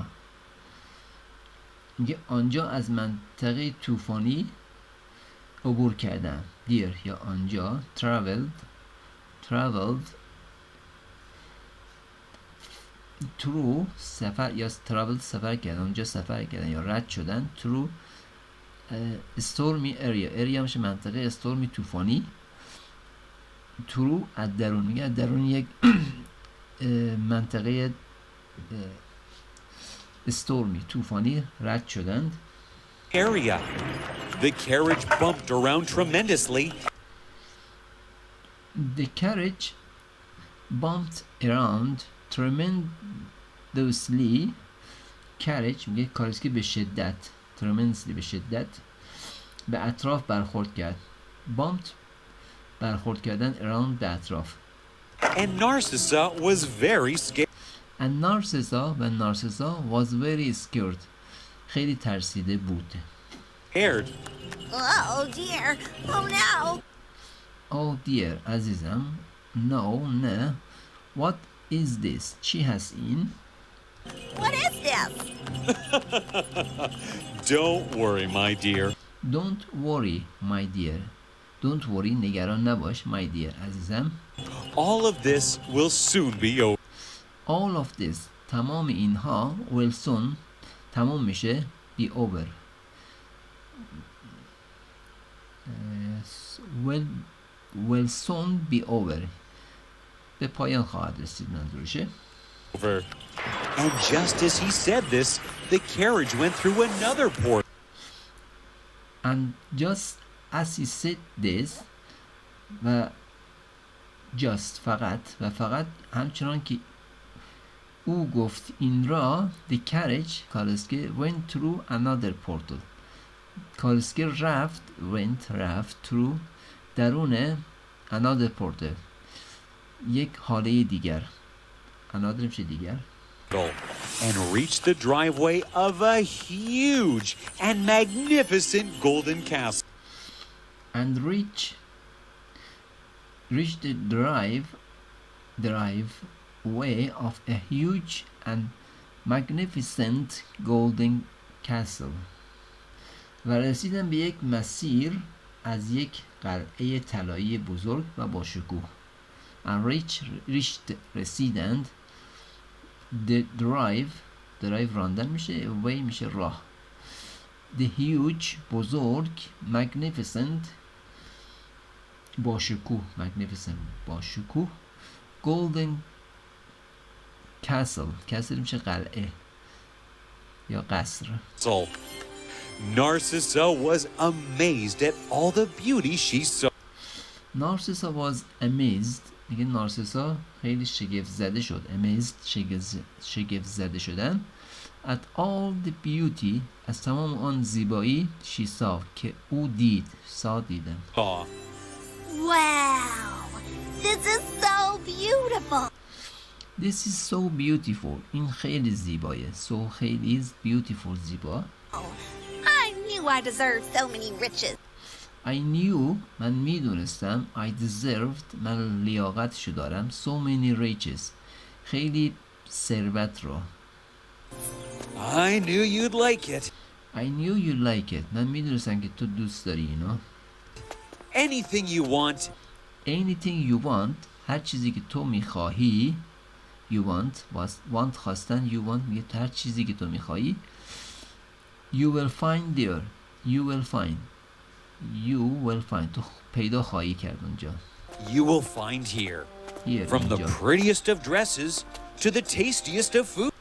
میگه آنجا از منطقه طوفانی عبور کردن. There یا آنجا traveled through سفر یا traveled سفر کردن. اونجا سفر کردن یا رد شدن. through stormy area میشه منطقه stormy طوفانی. through از درون میگه از درون یک منطقه stormy طوفانی رد شدند. Area. The carriage bumped around tremendously. The carriage bumped around tremendously. carriage میگه کالسکی به شدت. tremendously به شدت به اطراف برخورد کرد. bumped برخورد کردن around به اطراف. And Narcissa was very scared. and Narcissa was very scared خیلی ترسیده بود. Scared. Oh dear. Oh no. oh dear عزیزم. no نه. what is this چی هست این؟ What is this? Don't worry, my dear. don't worry my dear. don't worry نگران نباش my dear عزیزم. All of this will soon be over. all of this تمام اینها will soon تمام میشه be over. will soon be over به پایان خواهد رسید منظورشه. Over. And just as he said this, the carriage went through another port. and just as he said this و just فقط همچنان که او گفت این را the carriage کالسکه went through another portal کالسکه رفت through درون another portal یک حاله دیگر another میشه دیگر And reached the driveway of a huge and magnificent golden castle. and reach the driveway of a huge and magnificent golden castle و رسیدن به یک مسیر از یک قلعه طلایی بزرگ و با شکوه. and reached رسیدند the drive راندن میشه way میشه راه the huge بزرگ magnificent با شکوه golden castle میشه قلعه یا قصر. So, Narcissa was amazed at all the beauty she saw. Narcissa was amazed میگه نارسیسا خیلی شگفت زده شد. amazed شگفت زده شدن. at all the beauty از تمام آن زیبایی she saw که او دیدن. Wow. This is so beautiful. This is so beautiful. این خیلی زیبایه. so خیلی beautiful زیبا. I knew I deserved so many riches. I knew من میدونستم I deserved من لیاقتشو دارم so many riches خیلی ثروت رو. I knew you'd like it. I knew you'd like it من میدونستم که تو دوست داری اینو. Anything you want. Anything you want هر چیزی که تو میخواهی. You want خواستن you want میگه هر چیزی که تو میخواهی. You will find there. You will find تو پیدا خواهی کرد اونجا. You will find here. From the prettiest of dresses to the tastiest of food.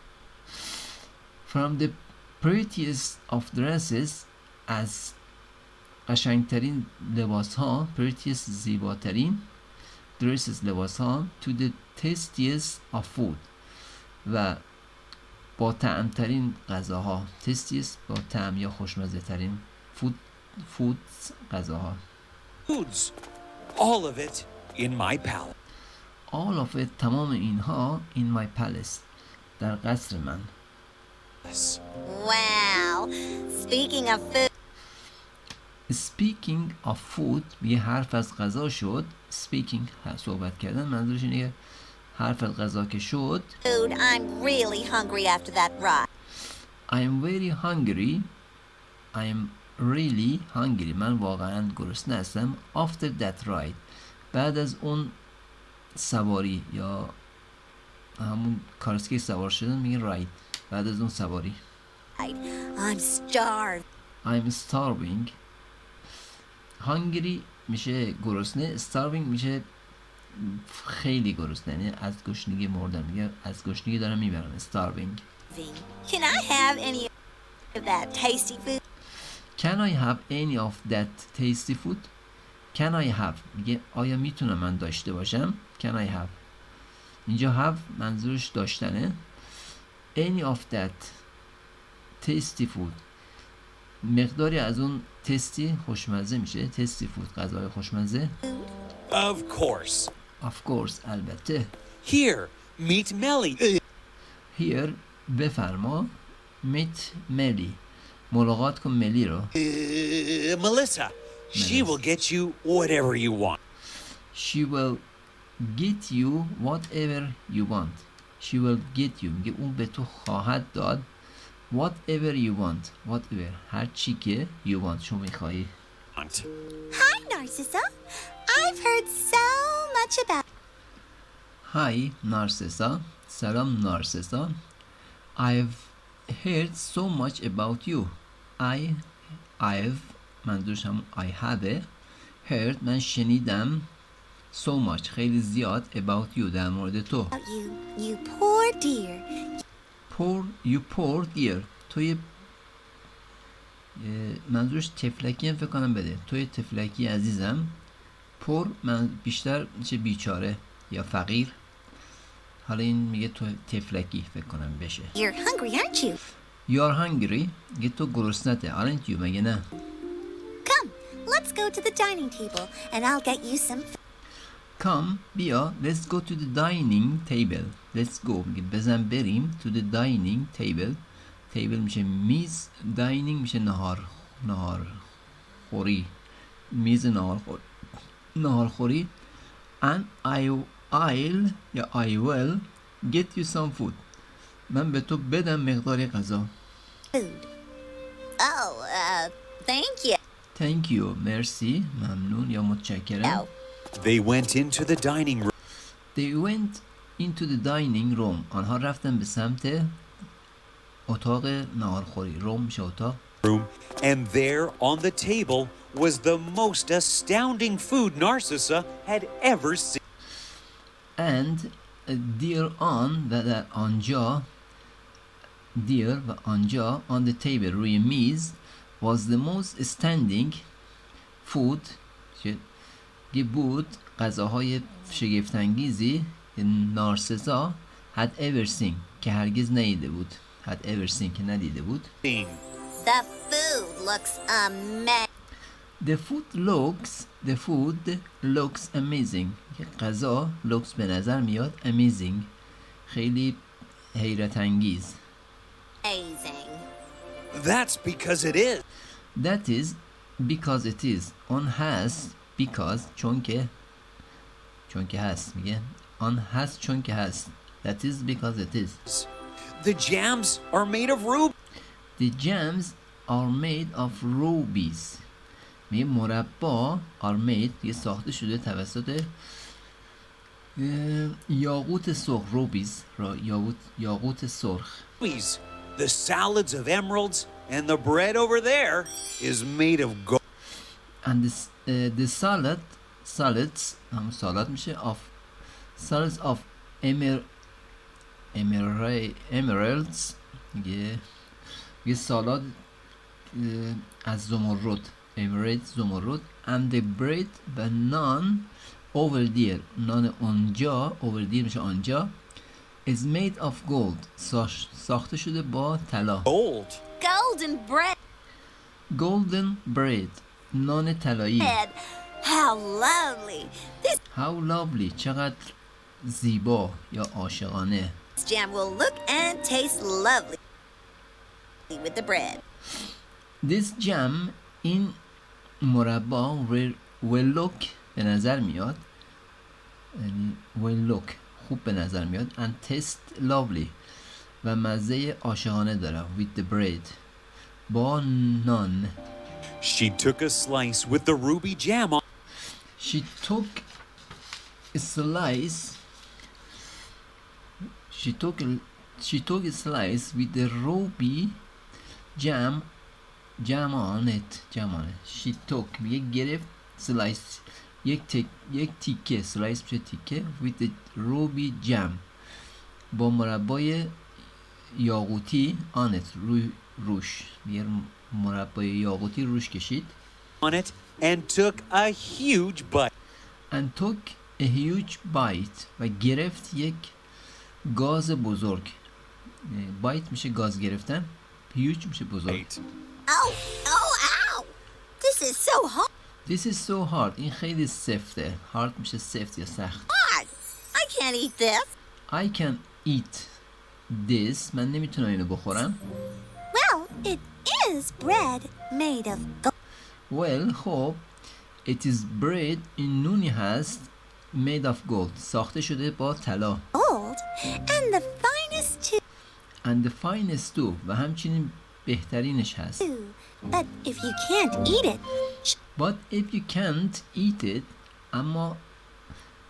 From the prettiest of dresses از قشنگترین لباس ها prettiest زیباترین dresses لباس ها to the tastiest of food و با طعمترین غذاها tastiest با طعم یا خوشمزه ترین foods غذاها. Foods. All of it in my palace. All of it تمام اینها in my palace در قصر من. Wow. Speaking of food یه حرف از غذا شد. speaking صحبت کردن منظورش اینه که حرف از غذا که شد. Food, I'm really hungry after that ride. I'm very hungry. I'm really hungry من واقعا گرسنه هستم after that ride بعد از اون سواری یا همون کارسکی سوار شدن میگه ride بعد از اون سواری. I'm starved. I'm starving. hungry میشه گرسنه. starving میشه خیلی گرسنه یعنی از گشنگی مردم میگه از گشنگی دارم میبرم starving. Can I have any of that tasty food? Can I have any of that tasty food? Can I have میگه آیا میتونم من داشته باشم. Can I have اینجا have منظورش داشتنه. Any of that tasty food مقداری از اون تستی خوشمزه میشه. تستی فود، غذای خوشمزه. Of course. Of course، البته. Here, meet Melly. Here، بفرما. Meet Melly، ملاقات کن ملی رو. Melissa. She will get you whatever you want. She will get you whatever you want. She will get you، میگه اون به تو خواهد داد. Whatever you want. Whatever، هر چی که you want، شما میخوایی. Hi, Narcissa. I've heard so much about... Hi Narcissa. سلام نارسسا. I've heard so much about you. I've منظورش هم I have heard، من شنیدم so much، خیلی زیاد about you، در مورد تو. You poor dear. You poor dear، توی منظورش تفلکی هم فکر کنم بده. توی تفلکی عزیزم. poor من بیشتر میشه بیچاره یا فقیر. حالا این میگه تو تفلکی فکر کنم بشه. You're hungry, aren't you? You're hungry، میگه تو گرسنته. aren't you، مگه نه؟ Come, let's go to the dining table and I'll get you some... Come، بیا. Let's go to the dining table. Let's go، میگه بزن بریم. To the dining table. table میشه میز. dining میشه نهار خوری. میز نهار خوری. And I'll یا I will get you some food. من به تو بدم مقداری غذا. Food. Oh, thank you. Thank you، مرسی، ممنون یا متشکرم. They went into the dining room. They went into the dining room. آنها رفتن به سمت اتاق ناهارخوری. روم میشه اتاق. And there on the table was the most astounding food Narcissa had ever seen. And there on و در آنجا there و آنجا on the table روی میز was the most astounding food که بود غذاهای شگفت‌انگیزی نارسسا had ever seen که هرگز ندیده بود. had ever seen که ندیده بود. The food looks amazing. The food looks amazing. که غذا looks به نظر میاد amazing، خیلی حیرت انگیز. Amazing. That's because it is. That is because it is. آن هست because چون که هست. میگه آن هست چون که هست. That is because it is. The jams are made of rubies. The jams are made of rubies. میگه مربا are made یه ساخته شده توسط یاقوت سرخ. روبیز یاقوت سرخ. The salads of emeralds and the bread over there is made of gold. And the salads هم سالاد میشه salads of emeralds. یه سالاد از زمرد. زمرد. And the bread و نان over there. نان اونجا over there میشه آنجا is made of gold. ساخته شده با طلا. Golden bread. نان طلایی. How lovely. چقدر زیبا یا عاشقانه. This jam will look and taste lovely with the bread. This jam این مربا will look به نظر میاد. یعنی will look خوب به نظر میاد and taste lovely و مزه عاشقانه داره with the bread با نان. She took a slice with the ruby jam on. She took a slice with the ruby jam on it. She took میگه گرفت slice یک تیکه slice میشه تیکه with the ruby jam با مربای یاقوتی on it روش. میگه مربای یاقوتی روش کشید. On it and took a huge bite. و گرفت یک گاز بزرگ. bite میشه گاز گرفتن. huge میشه بزرگ. Oh, is so hard. This is so hard. این خیلی سفته. hard میشه سفت یا سخت. I can't eat this. I can eat this. من نمیتونم اینو بخورم. Well, it is bread made of gold. Well, خب it is bread این نونی هست made of gold ساخته شده با طلا. And the finest too. And the finest too و همچنین بهترینش هست. But if you can't eat it. But if you can't eat it اما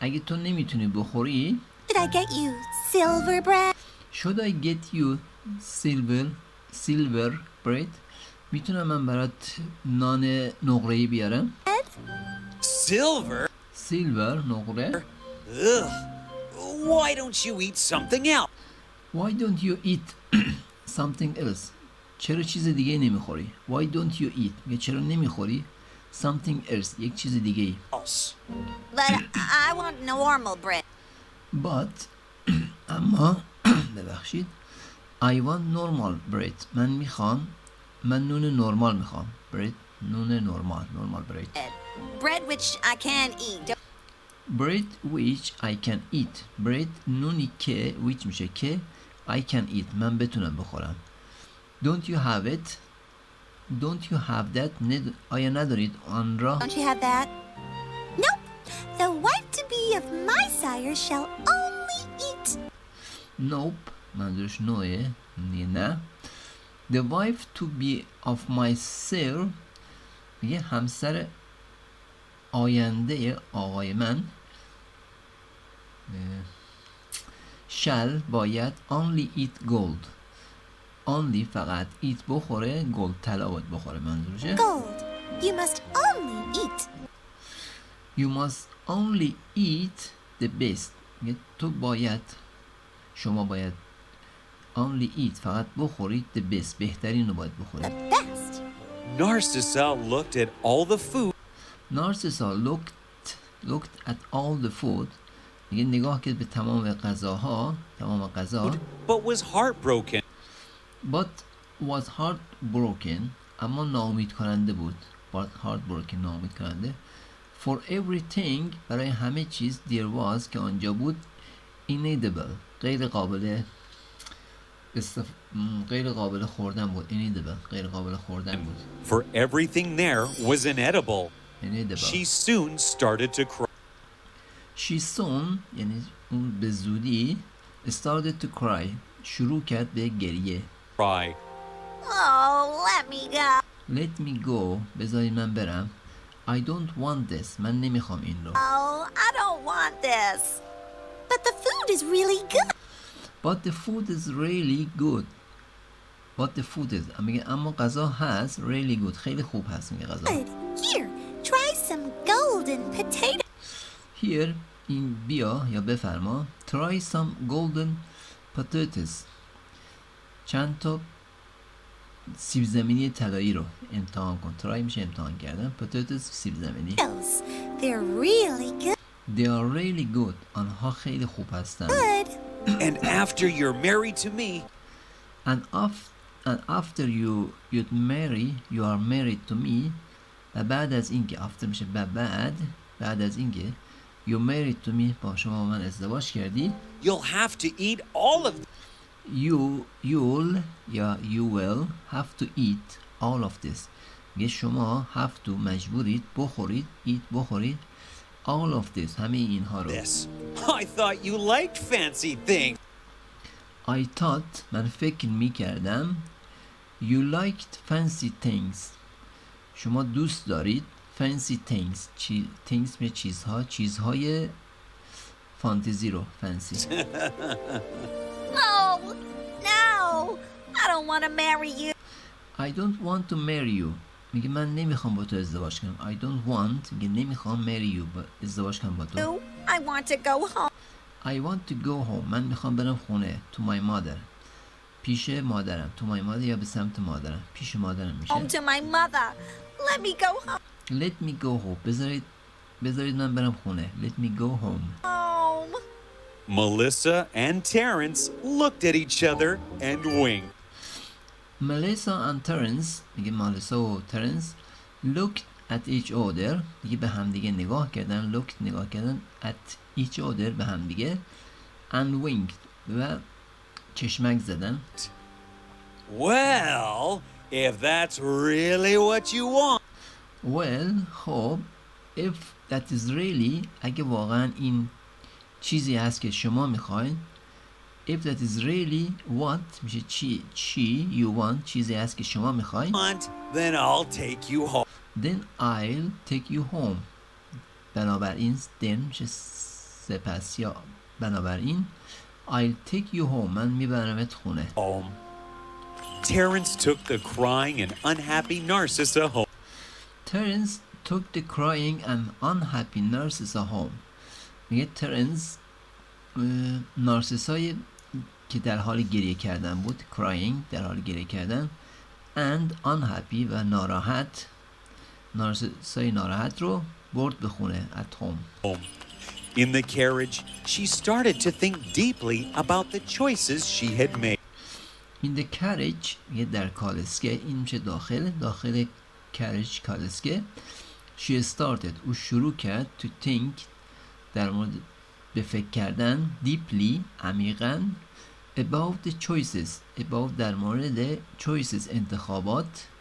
اگه تو نمیتونی بخوری Should I get you silver bread? Should I get you silver bread میتونم من برات نان نقره‌ای بیارم؟ Silver نقره. Ugh. Why don't you eat something else? Why don't you eat something else? چرا چیز دیگه نمیخوری؟ Why don't you eat؟ میگه چرا نمیخوری something else یک چیز دیگه ای. But I want normal bread. But اما ببخشید I want normal bread من نون نرمال میخوام bread نون normal bread Bread which I can eat. bread which I can eat bread نونی که which میشه که I can eat من بتونم بخورم. Don't you have it? Don't you have that? آیا ندارید آن را؟ Don't you have that? Nope. The wife to be of my sire shall only eat. Nope منظورش نوعه نه. The wife to be of my sire میگه همسر آینده آقای من shall باید only eat gold only فقط eat بخوره gold طلا باید بخوره منظورشه. Gold. You must only eat. You must only eat the best میگه شما باید only eat فقط بخورید the best بهترین رو باید بخورید. The best. Narcissa looked at all the food. Narcissa looked at all the food میگه نگاه کرد به تمام غذا But was heartbroken. was heartbroken اما ناامید کننده بود. heartbroken ناامید کننده. For everything برای همه چیز there was که آنجا بود inedible غیر قابل خوردن بود. inedible غیر قابل خوردن بود. For everything there was inedible. inedible. She soon started to cry. She soon یعنی اون به زودی started to cry شروع کرد به گریه. Cry. Oh, let me go. Let me go بذاری من برم. I don't want this من نمیخوام این رو. Oh, I don't want this. But the food is really good. But the food is really good. But the food is میگه اما غذا هست really good خیلی خوب هست میگه غذا. Good. Here, try some golden potato. Here این بیا یا بفرما try some golden potatoes چند تا سیب زمینی طلایی رو امتحان کن. try میشه امتحان کردن. potatoes سیب زمینی. They're really good. They are really good. آنها خیلی خوب هستند. Good. And after you're married to me. And after you are married to me و بعد از اینکه after میشه بعد از اینکه you married to me با شما من ازدواج کردی You'll have to eat all of them. you'll یا you will have to eat all of this میگه شما have to مجبورید بخورید all of this همه اینها رو. This. I thought you liked fancy things. I thought من فکر میکردم you liked fancy things شما دوست دارید fancy things things به چیزهای فانتزی رو fancy. No, I don't want to marry you. I don't want to marry you میگه من نمیخوام با تو ازدواج کنم. I don't want میگه نمیخوام marry you ازدواج کنم با تو. No, I want to go home. I want to go home من میخوام برم خونه to my mother پیش مادرم to my mother یا به سمت مادرم پیش مادرم میشه. Home to my mother. Let me go home. Let me go home بذارید من برم خونه. Let me go home. Home. Melissa and Terrence looked at each other and winked. Melissa and Terrence میگه مالیسا و ترنس looked at each other دیگه به هم دیگه نگاه کردن. looked نگاه کردن. at each other به هم دیگه. and winked و چشمک زدن. Well, if that's really what you want. well خب if that is really اگه واقعا این چیزی هست که شما میخواین. if that is really what میشه چی you want چیزی هست که شما میخواین. Then I'll take you home. then I'll take you home. بنابراین then میشه سپس یا بنابراین I'll take you home من میبرمت خونه. Home. Terence took the crying and unhappy Narcissa home. Terence took the crying and unhappy Narcissa home. میگه ترنس نارسیسای که در حال گریه کردن بود. crying در حال گریه کردن. and unhappy و ناراحت نارسیسای ناراحت رو برد به خونه. at home. In the carriage, she started to think deeply about the choices she had made. in the carriage یه در کالسکه این میشه داخل carriage کالسکه. she started او شروع کرد to think در مورد به فکر کردن deeply عمیقاً about the choices about در مورد choices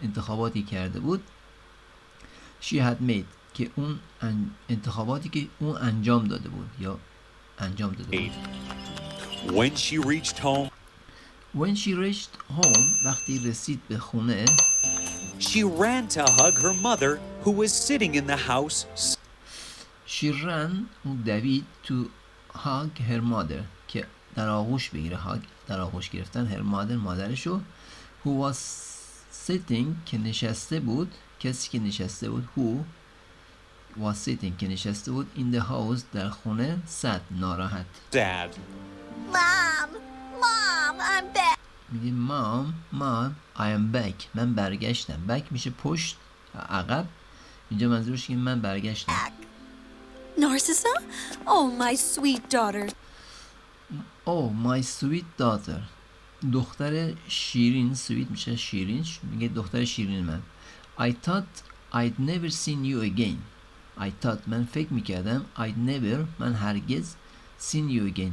انتخاباتی کرده بود she had made که اون انتخاباتی که اون انجام داده بود یا انجام داده بود. When she reached home وقتی رسید به خونه she ran to hug her mother who was sitting in the house. she ran اون دوید to hug her mother که در آغوش بگیره. در آغوش گرفتن her mother مادرشو. who was sitting که نشسته بود کسی که نشسته بود. who was sitting که نشسته بود in the house در خونه sad ناراحت. Dad. Mom, I'm back. میگه mom I am back من برگشتم. back میشه پشت عقب. اینجا منظورش که من برگشتم. Narcissa? Oh, my sweet daughter. Oh my sweet daughter دختر شیرین. sweet میشه شیرین. میگه دختر شیرین من. I thought I'd never seen you again. I thought من فکر میکردم I'd never من هرگز seen you again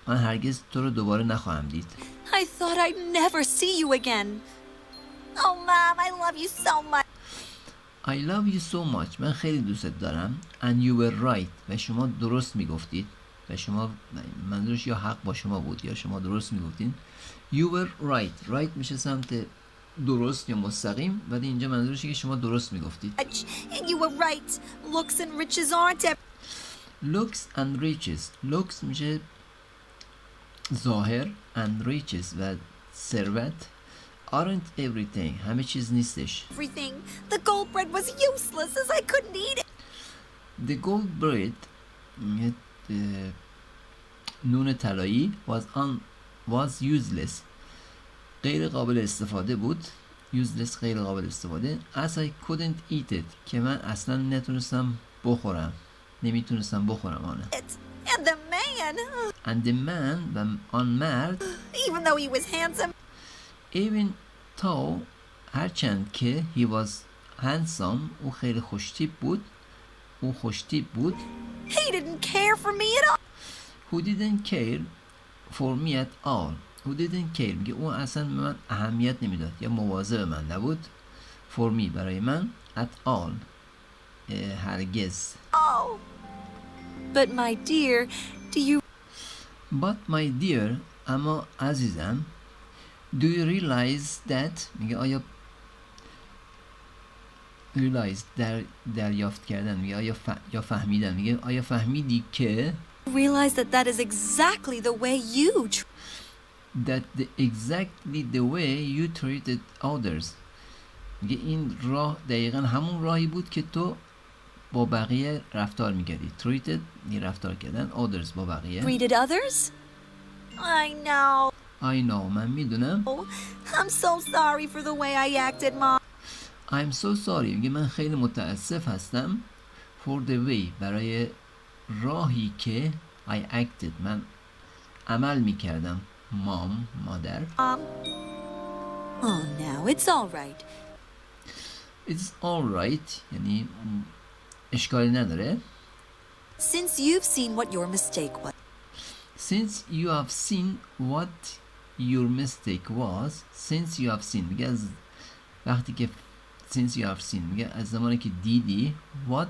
من هرگز تو رو دوباره نخواهم دید. I thought I'd never see you again. Oh, Mom, I love you so much. I love you so much من خیلی دوستت دارم. And you were right و شما درست میگفتید و شما منظورش یا حق با شما بود یا شما درست میگفتین. You were right. right میشه سمت درست یا مستقیم ولی اینجا منظورشه که شما درست میگفتید. And you were right. Looks and riches aren't looks and riches looks میشه ظاهر and riches و ثروت aren't everything همه چیز نیستش. everything. The gold bread was useless as I couldn't eat it. The gold bread نون طلایی was useless غیر قابل استفاده بود. useless غیر قابل استفاده. as I couldn't eat it که من اصلا نمیتونستم بخورم آنه. and the man و آن مرد Even though he was handsome. even though هرچند که he was handsome او خیلی خوشتیپ بود. He didn't care for me at all. who didn't care for me at all who didn't care میگه اون اصلا به من اهمیت نمیداد یا مواظب من نبود. for me برای من. at all هرگز. Oh. But my dear, do you but my dear اما عزیزم do you realize that میگه آیا realize دریافت کردن میگه آیا یا فهمیدن میگه آیا فهمیدی که realize that is exactly the way you exactly the way you treated others میگه این راه دقیقا همون راهی بود که تو با بقیه رفتار میکردی. treated یعنی رفتار کردن. others با بقیه. treated others? I know. من میدونم. I'm so sorry for the way I acted, Mom. I'm so sorry میگه من خیلی متاسف هستم for the way برای راهی که I acted من عمل میکردم. مادر. Oh, now it's all right. It's alright یعنی اشکالی نداره. Since you've seen what your mistake was. Since you have seen what your mistake was. Since you have seen میگه از وقتی که since you have seen میگه از زمانی که دیدی what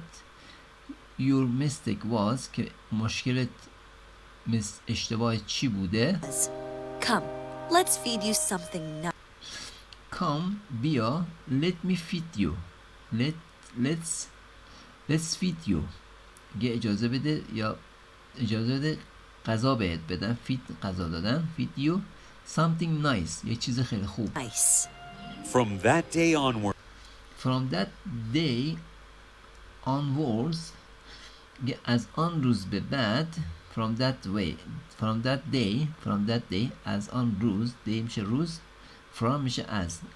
your mistake was که مشکلت اشتباه چی بوده. Come, let's feed you something nice. Come بیا let me feed you. Let's feed you میگه اجازه بده یا اجازه بده غذا بهت بدن. feed غذا دادن. feed you something nice یه چیز خیلی خوب. Nice. From that day onward, From that day onwards میگه از آن روز به بعد. From that day از آن روز. day میشه روز. from میشه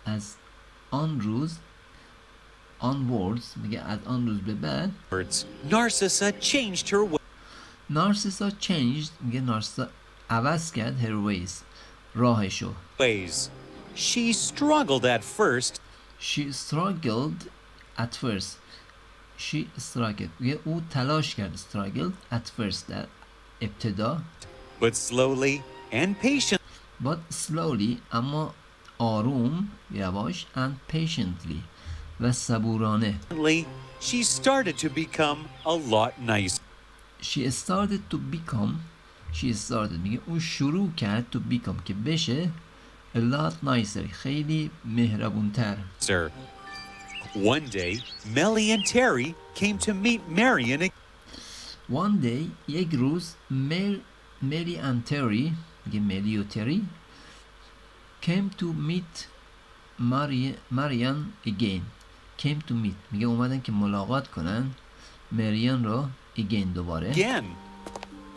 از آن روز. onwards میگه از آن روز به بعد. Narcissa changed her Narcissa changed میگه نارسیسا عوض کرد her ways راهشو. ways. She struggled at first, She struggled at first. She struggled میگه او تلاش کرد. struggled at first در ابتدا. but slowly and but slowly اما آروم یواش and patiently و صبورانه. patiently, she started to become a lot nicer. She started میگه اون شروع کرد to become که بشه a lot nicer خیلی مهربونتر. One day, Melly and Terry came to meet Marion. One day یک روز Mary and Terry میگه ملی و تری came to meet Marian again. came to meet میگه اومدن که ملاقات کنن مریان رو again دوباره. Again.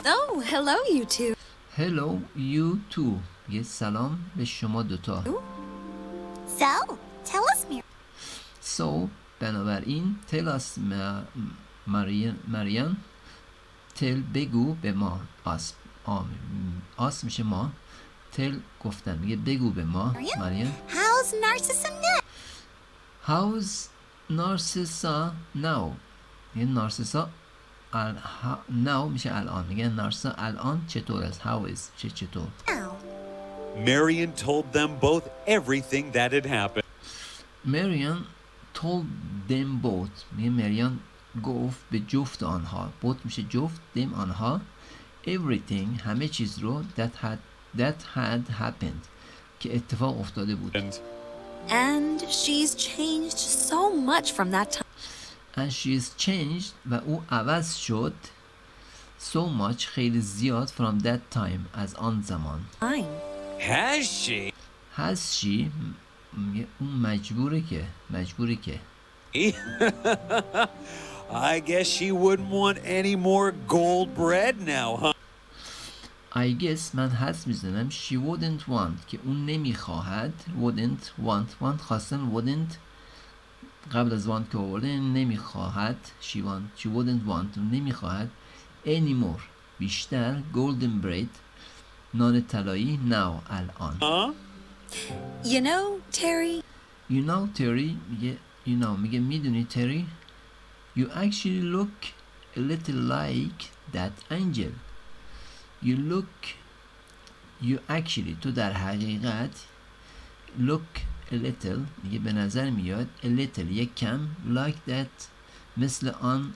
Oh, hello you two. Hello you too میگه سلام به شما دوتا. So, tell us, Mary. So بنابراین tell us مریان tell بگو به ما. us میشه ما. tell گفتن میگه بگو به ما مریان. How's Narcissa now? How's Narcissa now میگه نارسیسا now میشه الان. میگه نارسیسا الان چطور است. how is چطور. Marion told them both everything that had happened. Marion told them both میگه مریان گفت به جفت آنها. both میشه جفت them آنها everything همه چیز رو that had happened که اتفاق افتاده بود. And she's changed so much from that time. And she's changed و او عوض شد so much خیلی زیاد from that time از آن زمان. Has she? Has she میگه اون مجبوره که I guess she wouldn't want any more gold bread now, huh? I guess من حدس میزنم she wouldn't want که اون نمیخواهد. wouldn't want خواستن wouldn't قبل از want که آورده نمیخواهد. she wouldn't want نمیخواهد anymore بیشتر golden bread نان طلایی now الان. You know, Terry. میگه میدونی تری you actually look a little like that angel. you actually تو در حقیقت look a little میگه به نظر میاد a little یک کم like that مثل آن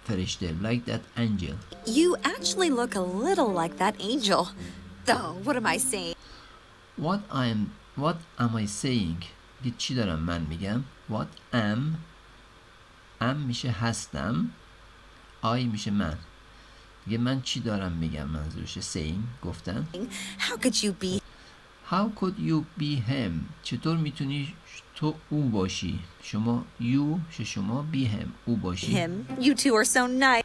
فرشته like that angel. You actually look a little like that angel. Though, what am I saying? What am I saying میگه چی دارم من میگم. what am میشه هستم I میشه من. میگه من چی دارم میگم منظورشه saying گفتن. How could you be him چطور میتونی تو او باشی. شما شما be him او باشی. You two are so nice.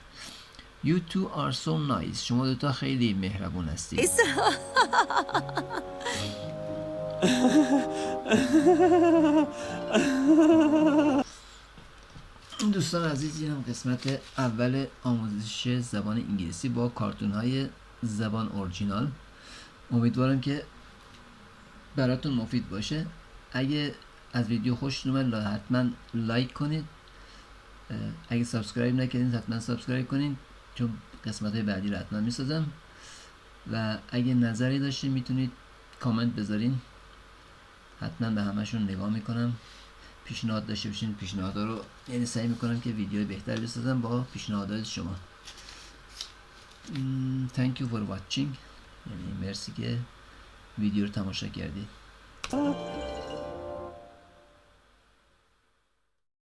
You two are so nice شما دوتا خیلی مهربون هستی. دوستان عزیز این هم قسمت اول آموزش زبان انگلیسی با کارتونهای زبان اورجینال. امیدوارم که براتون مفید باشه. اگه از ویدیو خوشتون اومد حتما لایک کنید. اگه سابسکرایب نکردین حتما سابسکرایب کنید، چون قسمت های بعدی رو حتما میسازم. و اگه نظری داشتین میتونید کامنت بذارین، حتما به همشون نگاه میکنم. پیشنهاد داشته باشین پیشنهادها رو، یعنی سعی میکنم که ویدیو بهتر بسازم با پیشنهادات شما. Thank you for watching، یعنی مرسی که ویدیو رو تماشا کردید.